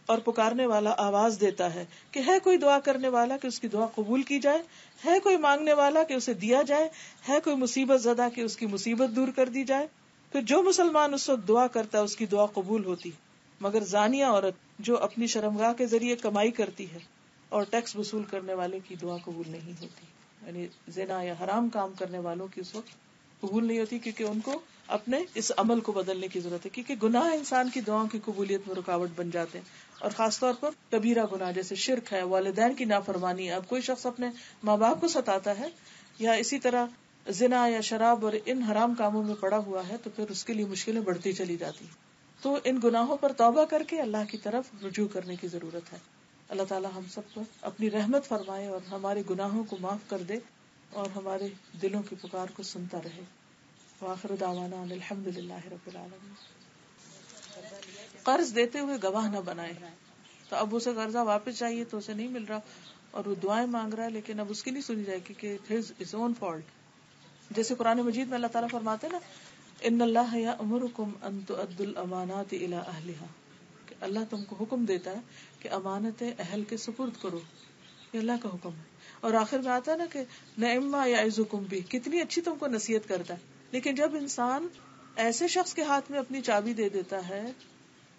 اور پکارنے والا آواز دیتا ہے کہ ہے کوئی دعا کرنے والا کہ اس کی دعا قبول کی جائے، ہے کوئی مانگنے والا کہ اسے دیا جائے، ہے کوئی مصیبت زدہ کہ اس کی مصیبت دور کر دی جائے. پھر جو مسلمان اس وقت دعا کرتا ہے اس کی دعا قبول ہوتی، مگر زانیہ عورت جو اپنی شرمگاہ کے ذریعے کمائی کرتی ہے اور ٹیکس وصول کرنے والے کی دعا قبول نہیں ہوتی. یعنی زنا یا حرام کام کرنے والوں کی اس وقت قبول نہیں ہوتی، کیونکہ ان کو اپنے اس عمل کو بدلنے کی ضرورت ہے، کیونکہ گناہ انسان کی دعاؤں کی قبولیت میں رکاوٹ بن جاتے ہیں، اور خاص طور پر کبیرہ گناہ جیسے شرک ہے، والدین کی نافرمانی ہے. اب کوئی شخص اپنے ماں باپ کو ستاتا ہے یا اسی طرح زنا یا شراب اور ان حرام کاموں میں پڑا ہوا ہے، تو پھر اس کے لیے مشکلیں بڑھتی چلی جاتی. تو ان گناہوں پر توبہ کر کے اللہ کی طرف رجوع کرنے کی ضرورت ہے. اللہ تعالی ہم سب کو اپنی رحمت فرمائے اور ہمارے گناہوں کو معاف کر دے اور ہمارے دلوں کی پکار کو سنتا رہے. وآخر دعوانا ان الحمد للہ رب العالمین. قرض دیتے ہوئے گواہ نہ بنائے. تو اب اسے قرضہ واپس چاہیے تو اسے نہیں مل رہا اور وہ دعائیں مانگ رہا ہے، لیکن اب اس کی نہیں سنی جائے گی کہ his own fault. جیسے قرآن مجید میں اللہ تعالیٰ فرماتے ہیں نا، ان اللہ یأمرکم ان تؤدوا الامانات الی اہلہا، کہ اللہ تم کو حکم دیتا ہے کہ امانتیں اہل کے سپرد کرو. یہ اللہ کا حکم ہے. اور آخر میں آتا ہے نا کہ نعما یعظکم بہ، کتنی اچھی تم کو نصیحت کرتا ہے. لیکن جب انسان ایسے شخص کے ہاتھ میں اپنی چابی دے دیتا ہے،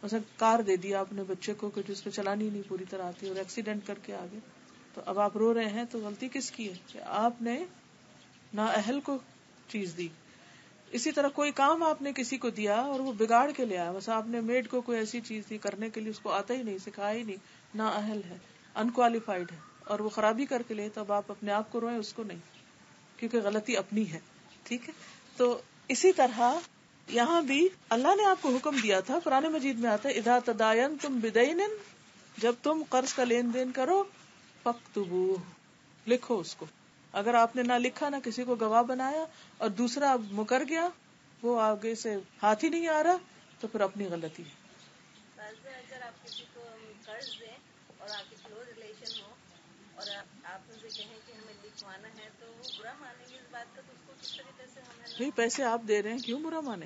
مثلا کار دے دیا اپنے بچے کو کہ جس کو چلانی نہیں پوری طرح آتی اور ایکسیڈنٹ کر کے آگے، تو اب آپ رو رہے ہیں تو غلطی کس کی ہے کہ آپ نے نااہل کو چیز دی. اسی طرح کوئی کام آپ نے کسی کو دیا اور وہ بگاڑ کے لے آیا، مثلا آپ نے میڈ کو کوئی ایسی چیز دی کرنے کے لیے، اس کو آتا ہی نہیں، سکھایا ہی نہیں، نااہل ہے، انکوالیفائڈ ہے، اور وہ خرابی کر کے لے، تب آپ اپنے آپ کو روئیں، اس کو نہیں، کیونکہ غلطی اپنی ہے. ٹھیک ہے. تو اسی طرح یہاں بھی اللہ نے آپ کو حکم دیا تھا، قرآن مجید میں آتا ہے اذا تداینتم بدین، جب تم قرض کا لین دین کرو فاکتبوہ، لکھو اس کو. اگر آپ نے نہ لکھا، نہ کسی کو گواہ بنایا، اور دوسرا مکر گیا، وہ آگے سے ہاتھ ہی نہیں آ رہا، تو پھر اپنی غلطی ہے. اگر آپ کسی کو قرض دیں اور آپ کے کلوز ریلیشن ہو اور آپ ان سے کہیں کہ ہمیں لکھوانا ہے، تو وہ برا مانیں گے اس بات کا، تو اس کو کس طریقے سے ہمیں بھئی پیسے آپ دے رہے ہیں، کیوں برا مانے؟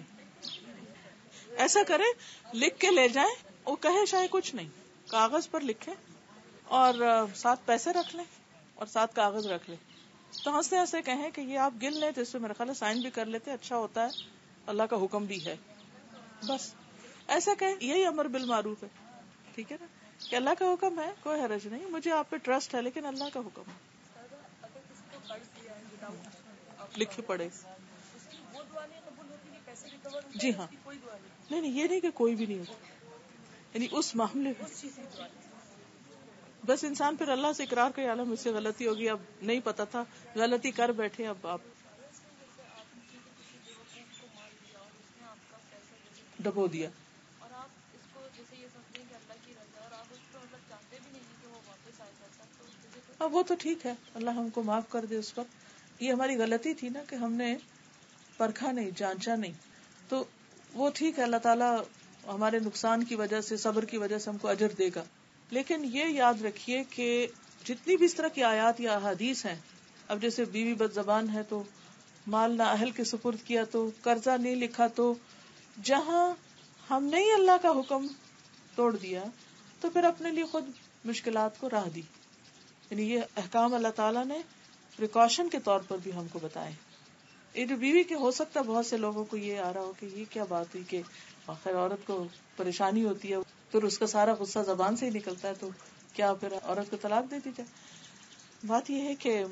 ایسا کریں لکھ کے لے جائیں، وہ کہے شاید کچھ نہیں، کاغذ پر لکھیں اور ساتھ پیسے رکھ لیں اور ساتھ کاغذ رکھ لیں، تو ہنستے ہنستے کہیں کہ یہ آپ گن لیں، تو اس سے میرا خیال ہے سائن بھی کر لیتے، اچھا ہوتا ہے، اللہ کا حکم بھی ہے. بس ایسا کہیں، یہی امر بالمعروف ہے. ٹھیک ہے نا، کہ اللہ کا حکم ہے، کوئی حرج نہیں، مجھے آپ پہ ٹرسٹ ہے، لیکن اللہ کا حکم ہے. اگر کسی کو قرض دیا ہے وداؤٹ لکھے پڑے. اس کی وہ دعا نہیں قبول ہوتی کہ پیسے ریکور ہو جی جائے، ہاں، اس کی کوئی دعا نہیں، نہیں یہ نہیں کہ کوئی بھی نہیں ہوتا، یعنی اس معاملے میں اس چیز کی دعا نہیں. بس انسان پھر اللہ سے اقرار کرے، اللہ مجھ سے غلطی ہوگی، اب نہیں پتا تھا، غلطی کر بیٹھے، اب آپ جیسے آپ نے کسی بیوقوف کو مال دیا اور اس نے آپ کا پیسہ جیسے ڈبو دیا. اور آپ اس کو جیسے یہ سمجھتے ہیں کہ اللہ کی رضا، اور آپ اس کو مطلب چاہتے بھی نہیں ہیں کہ وہ واپس آئے پیسہ، تو جیسے کوئی اب وہ تو ٹھیک ہے، اللہ ہم کو معاف کر دے. اس وقت یہ ہماری غلطی تھی نا کہ ہم نے پرکھا نہیں، جانچا نہیں، تو وہ ٹھیک ہے، اللہ تعالیٰ ہمارے نقصان کی وجہ سے، صبر کی وجہ سے ہم کو اجر دے گا. لیکن یہ یاد رکھیے کہ جتنی بھی اس طرح کی آیات یا احادیث ہیں، اب جیسے بیوی بد زبان ہے تو مال نہ اہل کے سپرد کیا، تو قرضہ نہیں لکھا، تو جہاں ہم نے اللہ کا حکم توڑ دیا تو پھر اپنے لیے خود مشکلات کو راہ دی. یعنی یہ احکام اللہ تعالیٰ نے پریکاشن کے طور پر بھی ہم کو بتائے. یہ جو بیوی کے ہو سکتا ہے بہت سے لوگوں کو یہ آ رہا ہو کہ یہ کیا بات ہوئی کہ آخر عورت کو پریشانی ہوتی ہے، پھر اس کا سارا غصہ زبان سے ہی نکلتا ہے، تو کیا پھر عورت کو طلاق دے دی جائے؟ بات یہ ہے کہ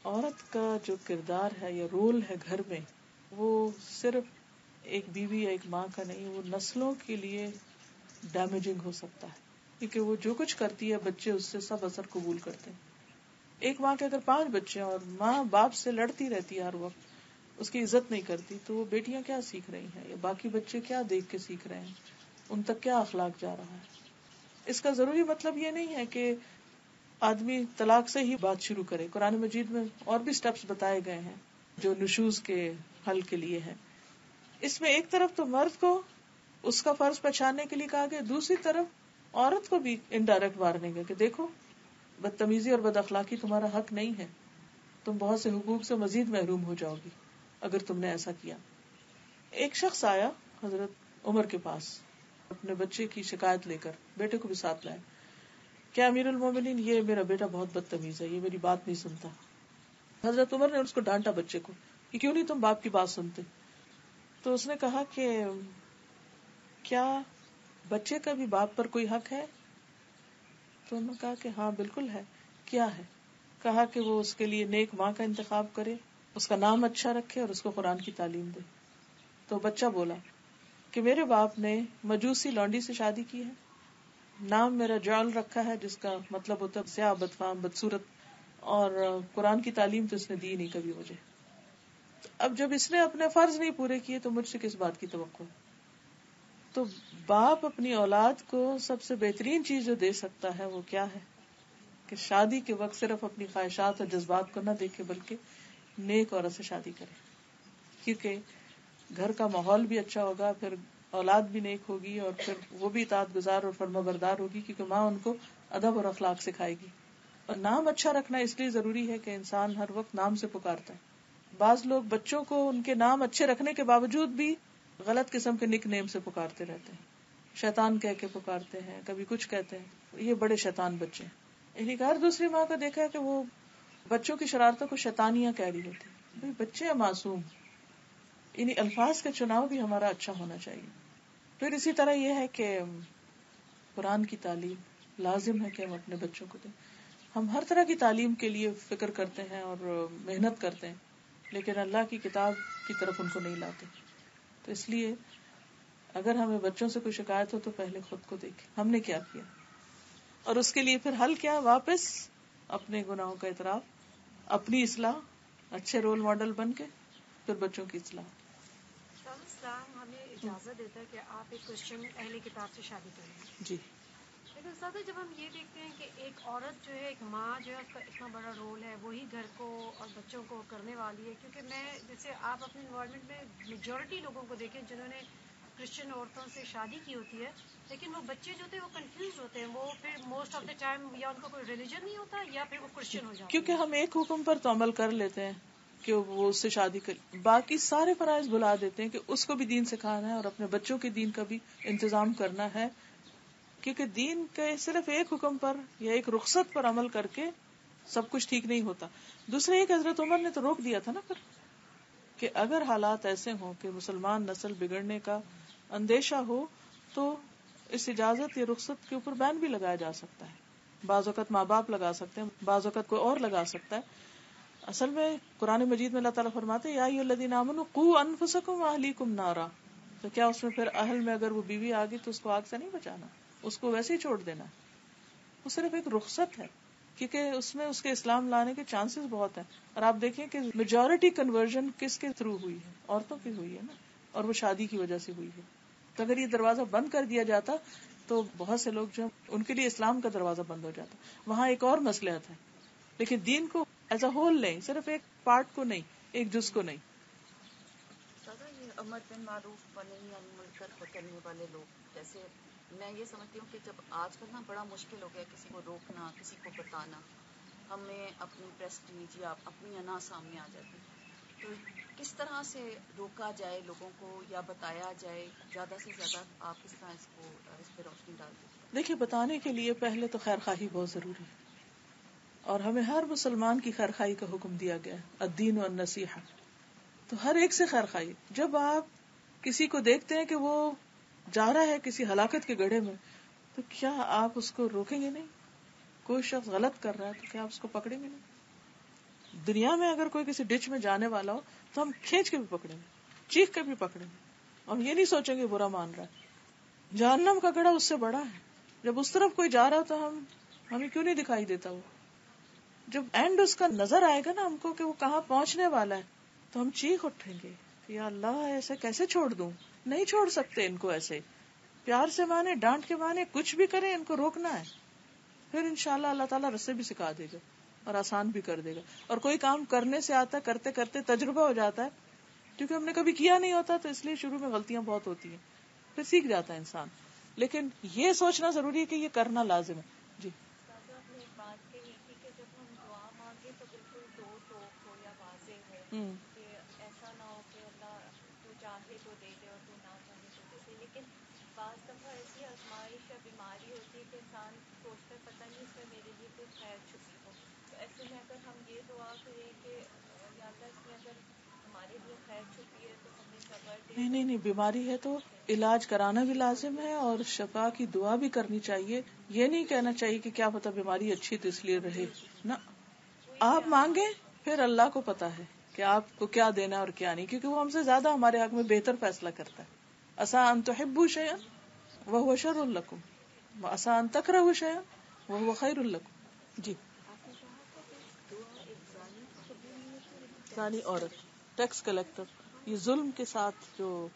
عورت کا جو کردار ہے یا رول ہے گھر میں، وہ صرف ایک بیوی یا ایک ماں کا نہیں، وہ نسلوں کے لیے ڈیمیجنگ ہو سکتا ہے، کیونکہ وہ جو کچھ کرتی ہے بچے اس سے سب اثر قبول کرتے ہیں. ایک ماں کے اگر 5 بچے ہیں اور ماں باپ سے لڑتی رہتی ہے ہر وقت، اس کی عزت نہیں کرتی، تو وہ بیٹیاں کیا سیکھ رہی ہیں یا باقی بچے کیا دیکھ کے سیکھ رہے ہیں، ان تک کیا اخلاق جا رہا ہے. اس کا ضروری مطلب یہ نہیں ہے کہ آدمی طلاق سے ہی بات شروع کرے. قرآن مجید میں اور بھی سٹیپس بتائے گئے ہیں جو نشوز کے حل کے لیے ہیں. اس میں ایک طرف تو مرد کو اس کا فرض پہچاننے کے لیے کہا گیا، دوسری طرف عورت کو بھی انڈائریکٹ وارننگ ہے کہ دیکھو بدتمیزی اور بد اخلاقی تمہارا حق نہیں ہے، تم بہت سے حقوق سے مزید محروم ہو جاؤ گی اگر تم نے ایسا کیا. ایک شخص آیا حضرت عمر کے پاس اپنے بچے کی شکایت لے کر، بیٹے کو بھی ساتھ لائے کہ امیر المومنین یہ میرا بیٹا بہت بدتمیز ہے، یہ میری بات نہیں سنتا. حضرت عمر نے اس کو ڈانٹا بچے کو کہ کیوں نہیں تم باپ کی بات سنتے. تو اس نے کہا کہ کیا بچے کا بھی باپ پر کوئی حق ہے؟ تو انہوں نے کہا کہ ہاں بالکل ہے. کیا ہے؟ کہا کہ وہ اس کے لیے نیک ماں کا انتخاب کرے، اس کا نام اچھا رکھے اور اس کو قرآن کی تعلیم دے. تو بچہ بولا کہ میرے باپ نے مجوسی لونڈی سے شادی کی ہے، نام میرا جعل رکھا ہے جس کا مطلب ہوتا ہے سیاہ، بدفام، بدصورت، اور قرآن کی تعلیم تو اس نے دی نہیں کبھی مجھے. اب جب اس نے اپنے فرض نہیں پورے کیے تو مجھ سے کس بات کی توقع؟ تو باپ اپنی اولاد کو سب سے بہترین چیز جو دے سکتا ہے وہ کیا ہے کہ شادی کے وقت صرف اپنی خواہشات اور جذبات کو نہ دیکھے بلکہ نیک عورت سے شادی کرے، کیونکہ گھر کا ماحول بھی اچھا ہوگا، پھر اولاد بھی نیک ہوگی اور پھر وہ بھی اطاعت گزار اور فرما بردار ہوگی کیونکہ ماں ان کو ادب اور اخلاق سکھائے گی. اور نام اچھا رکھنا اس لیے ضروری ہے کہ انسان ہر وقت نام سے پکارتا ہے. بعض لوگ بچوں کو ان کے نام اچھے رکھنے کے باوجود بھی غلط قسم کے نک نیم سے پکارتے رہتے ہیں، شیطان کہہ کے پکارتے ہیں، کبھی کچھ کہتے ہیں. یہ بڑے شیطان بچے ہیں. یعنی کہ ہر دوسری ماں کو دیکھا ہے کہ وہ بچوں کی شرارتوں کو شیطانیاں کہہ رہی ہوتی ہیں. بھئی بچے ہیں معصوم، یعنی الفاظ کا چناؤ بھی ہمارا اچھا ہونا چاہیے. پھر اسی طرح یہ ہے کہ قرآن کی تعلیم لازم ہے کہ ہم اپنے بچوں کو دیں. ہم ہر طرح کی تعلیم کے لیے فکر کرتے ہیں اور محنت کرتے ہیں، لیکن اللہ کی کتاب کی طرف ان کو نہیں لاتے. تو اس لیے اگر ہمیں بچوں سے کوئی شکایت ہو تو پہلے خود کو دیکھیں ہم نے کیا کیا، اور اس کے لیے پھر حل کیا؟ واپس اپنے گناہوں کا اعتراف، اپنی اصلاح، اچھے رول ماڈل بن کے پھر بچوں کی اصلاح. اسلام ہمیں اجازت دیتا ہے کہ آپ ایک کرسچن اہل کتاب سے شادی کریں. جی. لیکن ساتھ جب ہم یہ دیکھتے ہیں کہ ایک عورت جو ہے، ایک ماں جو ہے، اس کا اتنا بڑا رول ہے، وہی گھر کو اور بچوں کو کرنے والی ہے. کیونکہ میں جیسے آپ اپنے انوائرمنٹ میں میجورٹی لوگوں کو دیکھیں جنہوں نے کرسچن عورتوں سے شادی کی ہوتی ہے، لیکن وہ بچے جو ہوتے ہیں وہ کنفیوز ہوتے ہیں. وہ پھر موسٹ آف دا ٹائم یا ان کا کوئی ریلیجن نہیں ہوتا یا پھر وہ کرسچن ہو جاتے ہیں. کیونکہ ہم ایک حکم پر تو عمل کر لیتے ہیں کہ وہ اس سے شادی کرے، باقی سارے فرائض بھلا دیتے ہیں کہ اس کو بھی دین سکھانا ہے اور اپنے بچوں کے دین کا بھی انتظام کرنا ہے. کیونکہ دین کے صرف ایک حکم پر یا ایک رخصت پر عمل کر کے سب کچھ ٹھیک نہیں ہوتا. دوسرے ایک حضرت عمر نے تو روک دیا تھا نا پھر کہ اگر حالات ایسے ہوں کہ مسلمان نسل بگڑنے کا اندیشہ ہو تو اس اجازت یا رخصت کے اوپر بین بھی لگایا جا سکتا ہے. بعض اوقات ماں باپ لگا سکتے ہیں، بعض اوقات کوئی اور لگا سکتا ہے. اصل میں قرآن مجید میں اللہ تعالیٰ فرماتے ہیں یا ایھا الذین آمنوا قوا انفسکم واہلیکم نارا. تو کیا اس میں پھر اہل میں اگر وہ بیوی آ گئی تو اس کو آگ سے نہیں بچانا، اس کو ویسے ہی چھوڑ دینا؟ وہ صرف ایک رخصت ہے کیونکہ اس میں اس کے اسلام لانے کے چانسز بہت ہیں. اور آپ دیکھیں کہ میجورٹی کنورژن کس کے تھرو ہوئی ہے؟ عورتوں کی ہوئی ہے نا، اور وہ شادی کی وجہ سے ہوئی ہے. تو اگر یہ دروازہ بند کر دیا جاتا تو بہت سے لوگ جو ان کے لیے اسلام کا دروازہ بند ہو جاتا. وہاں ایک اور مصلحت ہے، لیکن دین کو ایز اے ہول نہیں، صرف ایک پارٹ کو نہیں، ایک جز کو نہیں. سادہ یہ امر بن معروف و نہی عن منکر کو کرنے والے لوگ، جیسے میں یہ سمجھتی ہوں کہ جب آج کل نا بڑا مشکل ہو گیا کسی کو روکنا، کسی کو بتانا، ہمیں اپنی پریسٹیج یا اپنی انا سامنے آ جاتی. تو کس طرح سے روکا جائے لوگوں کو یا بتایا جائے زیادہ سے زیادہ؟ آپ کس طرح اس پہ روشنی ڈال دیں؟ دیکھیے بتانے کے لیے پہلے تو خیر خواہی بہت ضروری ہے، اور ہمیں ہر مسلمان کی خیر خواہی کا حکم دیا گیا ہے، الدین والنصیحہ. تو ہر ایک سے خیر خواہی. جب آپ کسی کو دیکھتے ہیں کہ وہ جا رہا ہے کسی ہلاکت کے گڑھے میں تو کیا آپ اس کو روکیں گے نہیں؟ کوئی شخص غلط کر رہا ہے تو کیا آپ اس کو پکڑیں گے نہیں؟ دنیا میں اگر کوئی کسی ڈچ میں جانے والا ہو تو ہم کھینچ کے بھی پکڑیں گے، چیخ کے بھی پکڑیں گے. اور یہ نہیں سوچیں گے برا مان رہا ہے. جہنم کا گڑھا اس سے بڑا ہے. جب اس طرف کوئی جا رہا تو ہمیں کیوں نہیں دکھائی دیتا وہ؟ جب اینڈ اس کا نظر آئے گا نا ہم کو کہ وہ کہاں پہنچنے والا ہے, تو ہم چیخ اٹھیں گے یا اللہ ایسے کیسے چھوڑ دوں. نہیں چھوڑ سکتے ان کو ایسے. پیار سے مانے, ڈانٹ کے مانے, کچھ بھی کریں, ان کو روکنا ہے. پھر انشاءاللہ اللہ تعالیٰ رستے بھی سکھا دے گا اور آسان بھی کر دے گا. اور کوئی کام کرنے سے آتا ہے, کرتے کرتے تجربہ ہو جاتا ہے, کیونکہ ہم نے کبھی کیا نہیں ہوتا تو اس لیے شروع میں غلطیاں بہت ہوتی ہیں, پھر سیکھ جاتا ہے انسان. لیکن یہ سوچنا ضروری ہے کہ یہ کرنا لازم ہے. جی آپ نے ایک بات کہی تھی کہ جب ہم دعا مانگے تو بالکل دو ٹوک ہو یا واضح ہو, کہ ایسا نہ ہو کہ اللہ تو چاہے تو دے دے اور تو نہ چاہے تو دے دے. لیکن بعض دفعہ ایسی آزمائش یا بیماری ہوتی ہے کہ انسان سوچتا ہے پتہ نہیں اس میں میرے لیے کوئی خیر چھپی ہو. تو ایسے میں اگر ہم یہ دعا کریں کہ یا اللہ اس میں اگر ہمارے لیے خیر چھپی ہے تو ہمیں صبر دے. نہیں, بیماری ہے تو علاج کرانا بھی لازم ہے اور شفا کی دعا بھی کرنی چاہیے. یہ نہیں کہنا چاہیے کہ کیا پتا بیماری اچھی تو اس لیے رہے نا. آپ مانگیں, پھر اللہ کو پتا ہے کہ آپ کو کیا دینا اور کیا نہیں, کیونکہ وہ ہم سے زیادہ ہمارے حق میں بہتر فیصلہ کرتا ہے. عسیٰ ان تحبوا شیئا وہو شر لکم وعسیٰ ان تکرہوا شیئا وہو خیر لکم. جی زانی عورت, ٹیکس کلیکٹر, یہ ظلم کے ساتھ جو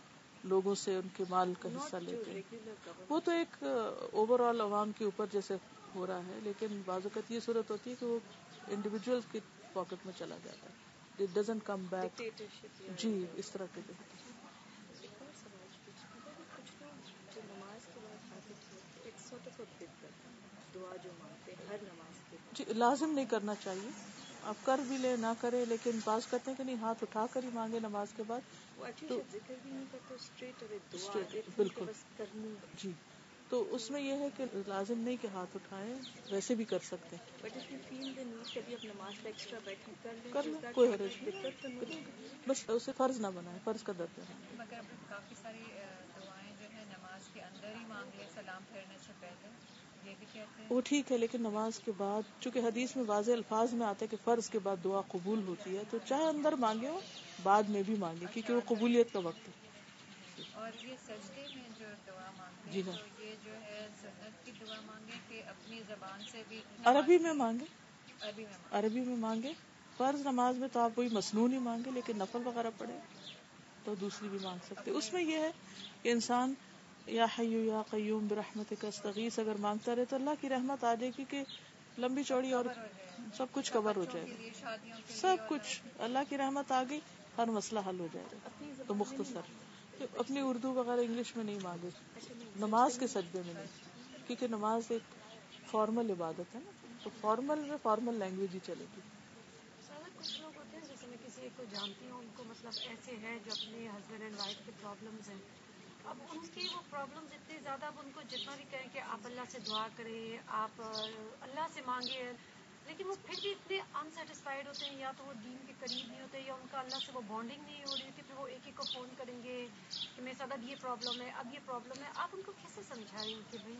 لوگوں سے ان کے مال کا حصہ لیتے ہیں, وہ تو ایک اوور آل عوام کے اوپر جیسے ہو رہا ہے. لیکن بعض اوقات یہ صورت ہوتی ہے کہ وہ انڈیویجول کی پاکٹ میں چلا جاتا ہے, اٹ ڈزنٹ کم بیک. جی اس طرح کے جو نماز کے بعد ہاتھ اٹھاتے اٹس سارٹ آف اے بدعت, دعا جو مانگتے ہیں ہر نماز کے بعد. جی لازم نہیں کرنا چاہیے, آپ کر بھی لیں نہ کرے, لیکن بعض کہتے ہیں کہ نہیں ہاتھ اٹھا کر ہی مانگے نماز کے بعد. وہ ایٹلیسٹ ذکر بھی نہیں کرتے, اسٹریٹ اوے دعا بالکل بس کرنی. جی تو اس میں یہ ہے کہ لازم نہیں کہ ہاتھ اٹھائیں, ویسے بھی کر سکتے ہیں. But if you feel the need کبھی اب نماز کا ایکسٹرا بیٹھے کر لیں, کوئی حرج نہیں, بس اسے فرض نہ بنائیں, فرض کا درجہ ہے. مگر کافی ساری دعائیں جو ہے نماز کے اندر ہی مانگ لے سلام پھیرنے سے پہلے, یہ بھی کہتے ہیں وہ ٹھیک ہے, لیکن نماز کے بعد چونکہ حدیث میں واضح الفاظ میں آتا ہے کہ فرض کے بعد دعا قبول ہوتی ہے, تو چاہے اندر مانگے ہو بعد میں بھی مانگے, کیونکہ وہ قبولیت کا وقت ہے. اور یہ سجدے میں جو دعا مانگتے ہیں تو یہ جو ہے سنت کی دعا مانگیں کہ اپنی زبان سے بھی عربی میں مانگے, عربی میں مانگے. فرض نماز میں تو آپ وہی مسنون ہی مانگے, لیکن نفل وغیرہ پڑھے تو دوسری بھی مانگ سکتے. اس میں یہ ہے کہ انسان یا حی یا قیوم برحمتک استغیث اگر مانگتا رہے تو اللہ کی رحمت آ جائے گی, کہ لمبی چوڑی اور سب کچھ کور ہو جائے گا, سب کچھ اللہ کی رحمت آ گئی, ہر مسئلہ حل ہو جائے گا. تو مختصر اپنی اردو وغیرہ انگلش میں نہیں مانگے, نماز کے سجدے میں نہیں, کیونکہ نماز ایک فارمل عبادت ہے نا, تو فارمل میں فارمل لینگویج ہی چلے گی. کچھ لوگ ہوتے ہیں جیسے میں کسی ایک کو جانتی ہوں, ان کو مطلب ایسے ہیں جو اپنے ہسبینڈ اینڈ وائف کے پرابلمز ہیں, اب ان کی وہ پرابلمز اتنے زیادہ, اب ان کو جتنا بھی کہیں کہ آپ اللہ سے دعا کریں, آپ اللہ سے مانگیں, لیکن وہ پھر بھی اتنے انسیٹسفائڈ ہوتے ہیں, یا تو وہ دین کے قریب نہیں ہوتے, یا ان کا اللہ سے وہ بانڈنگ نہیں ہو رہی ہوتی, پھر وہ ایک ایک کو فون کریں گے کہ میرے ساتھ اب یہ پرابلم ہے, اب یہ پرابلم ہے. آپ ان کو کیسے سمجھائیں کہ بھائی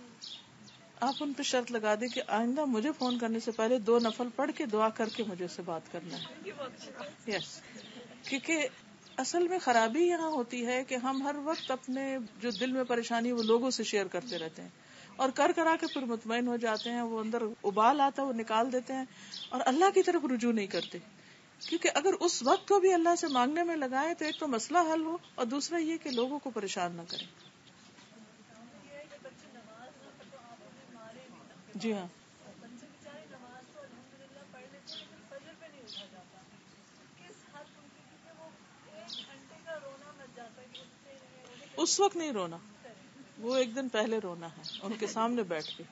آپ ان پہ شرط لگا دیں کہ آئندہ مجھے فون کرنے سے پہلے 2 نفل پڑھ کے دعا کر کے مجھے سے بات کرنا ہے. یس, کیونکہ اصل میں خرابی یہاں ہوتی ہے کہ ہم ہر وقت اپنے جو دل میں پریشانی وہ لوگوں سے شیئر کرتے رہتے ہیں, اور کرا کے پھر مطمئن ہو جاتے ہیں, وہ اندر ابال آتا ہے وہ نکال دیتے ہیں, اور اللہ کی طرف رجوع نہیں کرتے. کیونکہ اگر اس وقت کو بھی اللہ سے مانگنے میں لگائیں تو ایک تو مسئلہ حل ہو, اور دوسرا یہ کہ لوگوں کو پریشان نہ کریں. جی ہاں, بچے بیچارے نماز تو الحمدللہ پڑھ لیتے ہیں, لیکن فجر پہ نہیں اٹھا جاتا. کس حد ان کی, کیونکہ وہ 1 گھنٹے کا رونا مچ جاتا ہے کہ اٹھتے نہیں. اس وقت نہیں رونا, وہ 1 دن پہلے رونا ہے ان کے سامنے بیٹھ کے.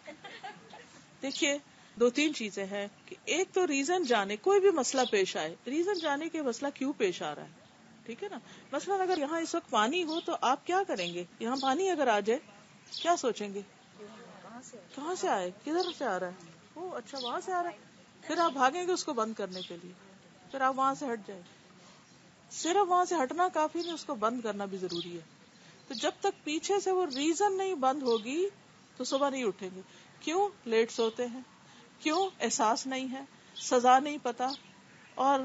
دیکھیے 2-3 چیزیں ہیں کہ ایک تو ریزن جانے, کوئی بھی مسئلہ پیش آئے ریزن جانے کہ مسئلہ کیوں پیش آ رہا ہے, ٹھیک ہے نا. مثلا اگر یہاں اس وقت پانی ہو تو آپ کیا کریں گے, یہاں پانی اگر آ جائے کیا سوچیں گے, کہاں سے آئے, کدھر سے آ رہا ہے, وہ اچھا وہاں سے آ رہا ہے, پھر آپ بھاگیں گے اس کو بند کرنے کے لیے, پھر آپ وہاں سے ہٹ جائیں. صرف وہاں سے ہٹنا کافی نہیں, اس کو بند کرنا بھی ضروری ہے. تو جب تک پیچھے سے وہ ریزن نہیں بند ہوگی تو صبح نہیں اٹھیں گے. کیوں, لیٹ سوتے ہیں, کیوں, احساس نہیں ہے, سزا نہیں پتا, اور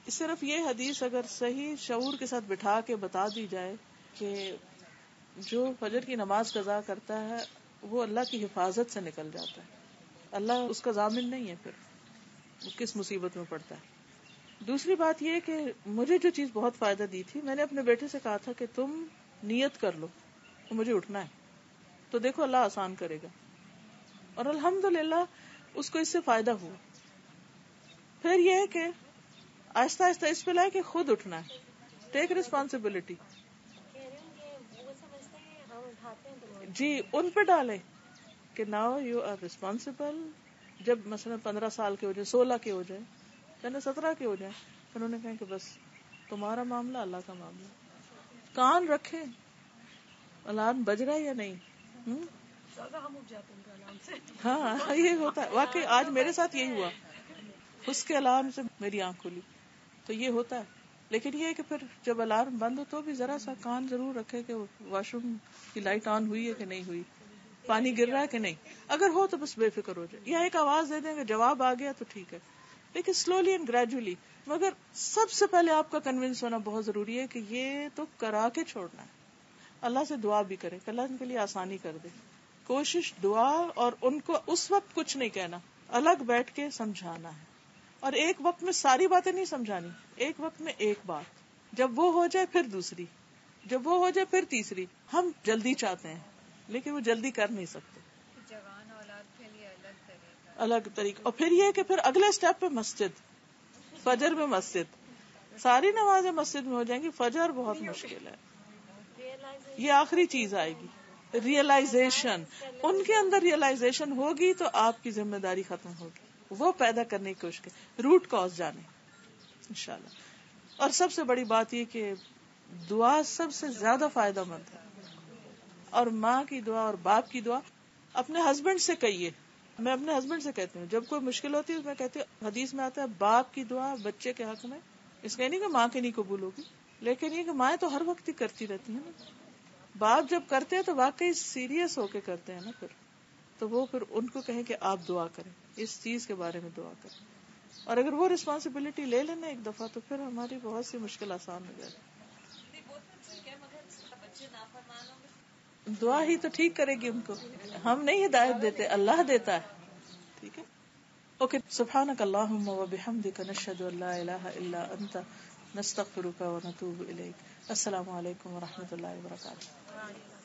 صرف یہ حدیث اگر صحیح شعور کے ساتھ بٹھا کے بتا دی جائے کہ جو فجر کی نماز قضا کرتا ہے وہ اللہ کی حفاظت سے نکل جاتا ہے، اللہ اس کا ضامن نہیں ہے، پھر وہ کس مصیبت میں پڑتا ہے. دوسری بات یہ کہ مجھے جو چیز بہت فائدہ دی تھی، میں نے اپنے بیٹے سے کہا تھا کہ تم نیت کر لو کہ مجھے اٹھنا ہے، تو دیکھو اللہ آسان کرے گا، اور الحمدللہ اس کو اس سے فائدہ ہوا. پھر یہ ہے کہ آہستہ آہستہ اس پہ لائے کہ خود اٹھنا ہے، ٹیک ریسپانسبلٹی. جی ان پہ ڈالے کہ ناؤ یو آر ریسپانسبل. جب مثلا 15 سال کے ہو جائے، 16 کے ہو جائے، یعنی 17 کے ہو جائے، انہوں نے کہا کہ بس تمہارا معاملہ اللہ کا معاملہ. کان رکھے الارم بج رہا ہے یا نہیں. ہم اٹھ جاتے ہیں الارم سے. ہاں یہ ہوتا ہے واقعی، آج میرے ساتھ یہی ہوا، اس کے الارم سے میری آنکھ کھلی. تو یہ ہوتا ہے، لیکن یہ کہ پھر جب الارم بند ہو تو بھی ذرا سا کان ضرور رکھے کہ واش روم کی لائٹ آن ہوئی ہے کہ نہیں ہوئی، پانی گر رہا ہے کہ نہیں. اگر ہو تو بس بے فکر ہو جائے، یا ایک آواز دے دیں کہ جواب آ گیا تو ٹھیک ہے، لیکن سلولی اینڈ گریجولی. مگر سب سے پہلے آپ کا کنونس ہونا بہت ضروری ہے کہ یہ تو کرا کے چھوڑنا ہے. اللہ سے دعا بھی کرے کہ اللہ ان کے لیے آسانی کر دے. کوشش دعا، اور ان کو اس وقت کچھ نہیں کہنا، الگ بیٹھ کے سمجھانا ہے. اور ایک وقت میں ساری باتیں نہیں سمجھانی، ایک وقت میں ایک بات، جب وہ ہو جائے پھر دوسری، جب وہ ہو جائے پھر تیسری. ہم جلدی چاہتے ہیں لیکن وہ جلدی کر نہیں سکتے. جوان اولاد کے لیے الگ طریقہ. اور پھر یہ کہ پھر اگلے سٹیپ پہ مسجد، فجر میں مسجد، ساری نمازیں مسجد میں ہو جائیں گی. فجر بہت مشکل ہے، یہ آخری چیز آئے گی. ریئلائزیشن، ان کے اندر ریئلائزیشن ہوگی تو آپ کی ذمہ داری ختم ہوگی. وہ پیدا کرنے کی کوشش کریں، روٹ کاز جانے انشاءاللہ. اور سب سے بڑی بات یہ کہ دعا سب سے زیادہ فائدہ مند ہے. اور ماں کی دعا اور باپ کی دعا اپنے ہسبینڈ سے کہیے. میں اپنے ہسبینڈ سے کہتی ہوں جب کوئی مشکل ہوتی ہے، میں کہتی ہوں، حدیث میں آتا ہے باپ کی دعا بچے کے حق میں، اس کا نہیں کہ ماں کے نہیں قبول ہوگی، لیکن یہ کہ مائیں تو ہر وقت ہی کرتی رہتی ہیں نا. باپ جب کرتے ہیں تو واقعی سیریس ہو کے کرتے ہیں نا. تو وہ پھر ان کو کہیں کہ آپ دعا کریں، اس چیز کے بارے میں دعا کریں. اور اگر وہ ریسپانسبلٹی لے لینا ایک دفعہ تو پھر ہماری بہت سی مشکل آسان ہو جائے. دعا ہی تو ٹھیک کرے گی ان کو. ہم نہیں ہدایت دیتے، اللہ دیتا ہے. ٹھیک ہے، اوکے. سبحانک اللہم و بحمدک، نشہد ان لا الہ الا انت، نستغفرک و نتوب الیک. السلام علیکم و رحمۃ اللہ وبرکاتہ.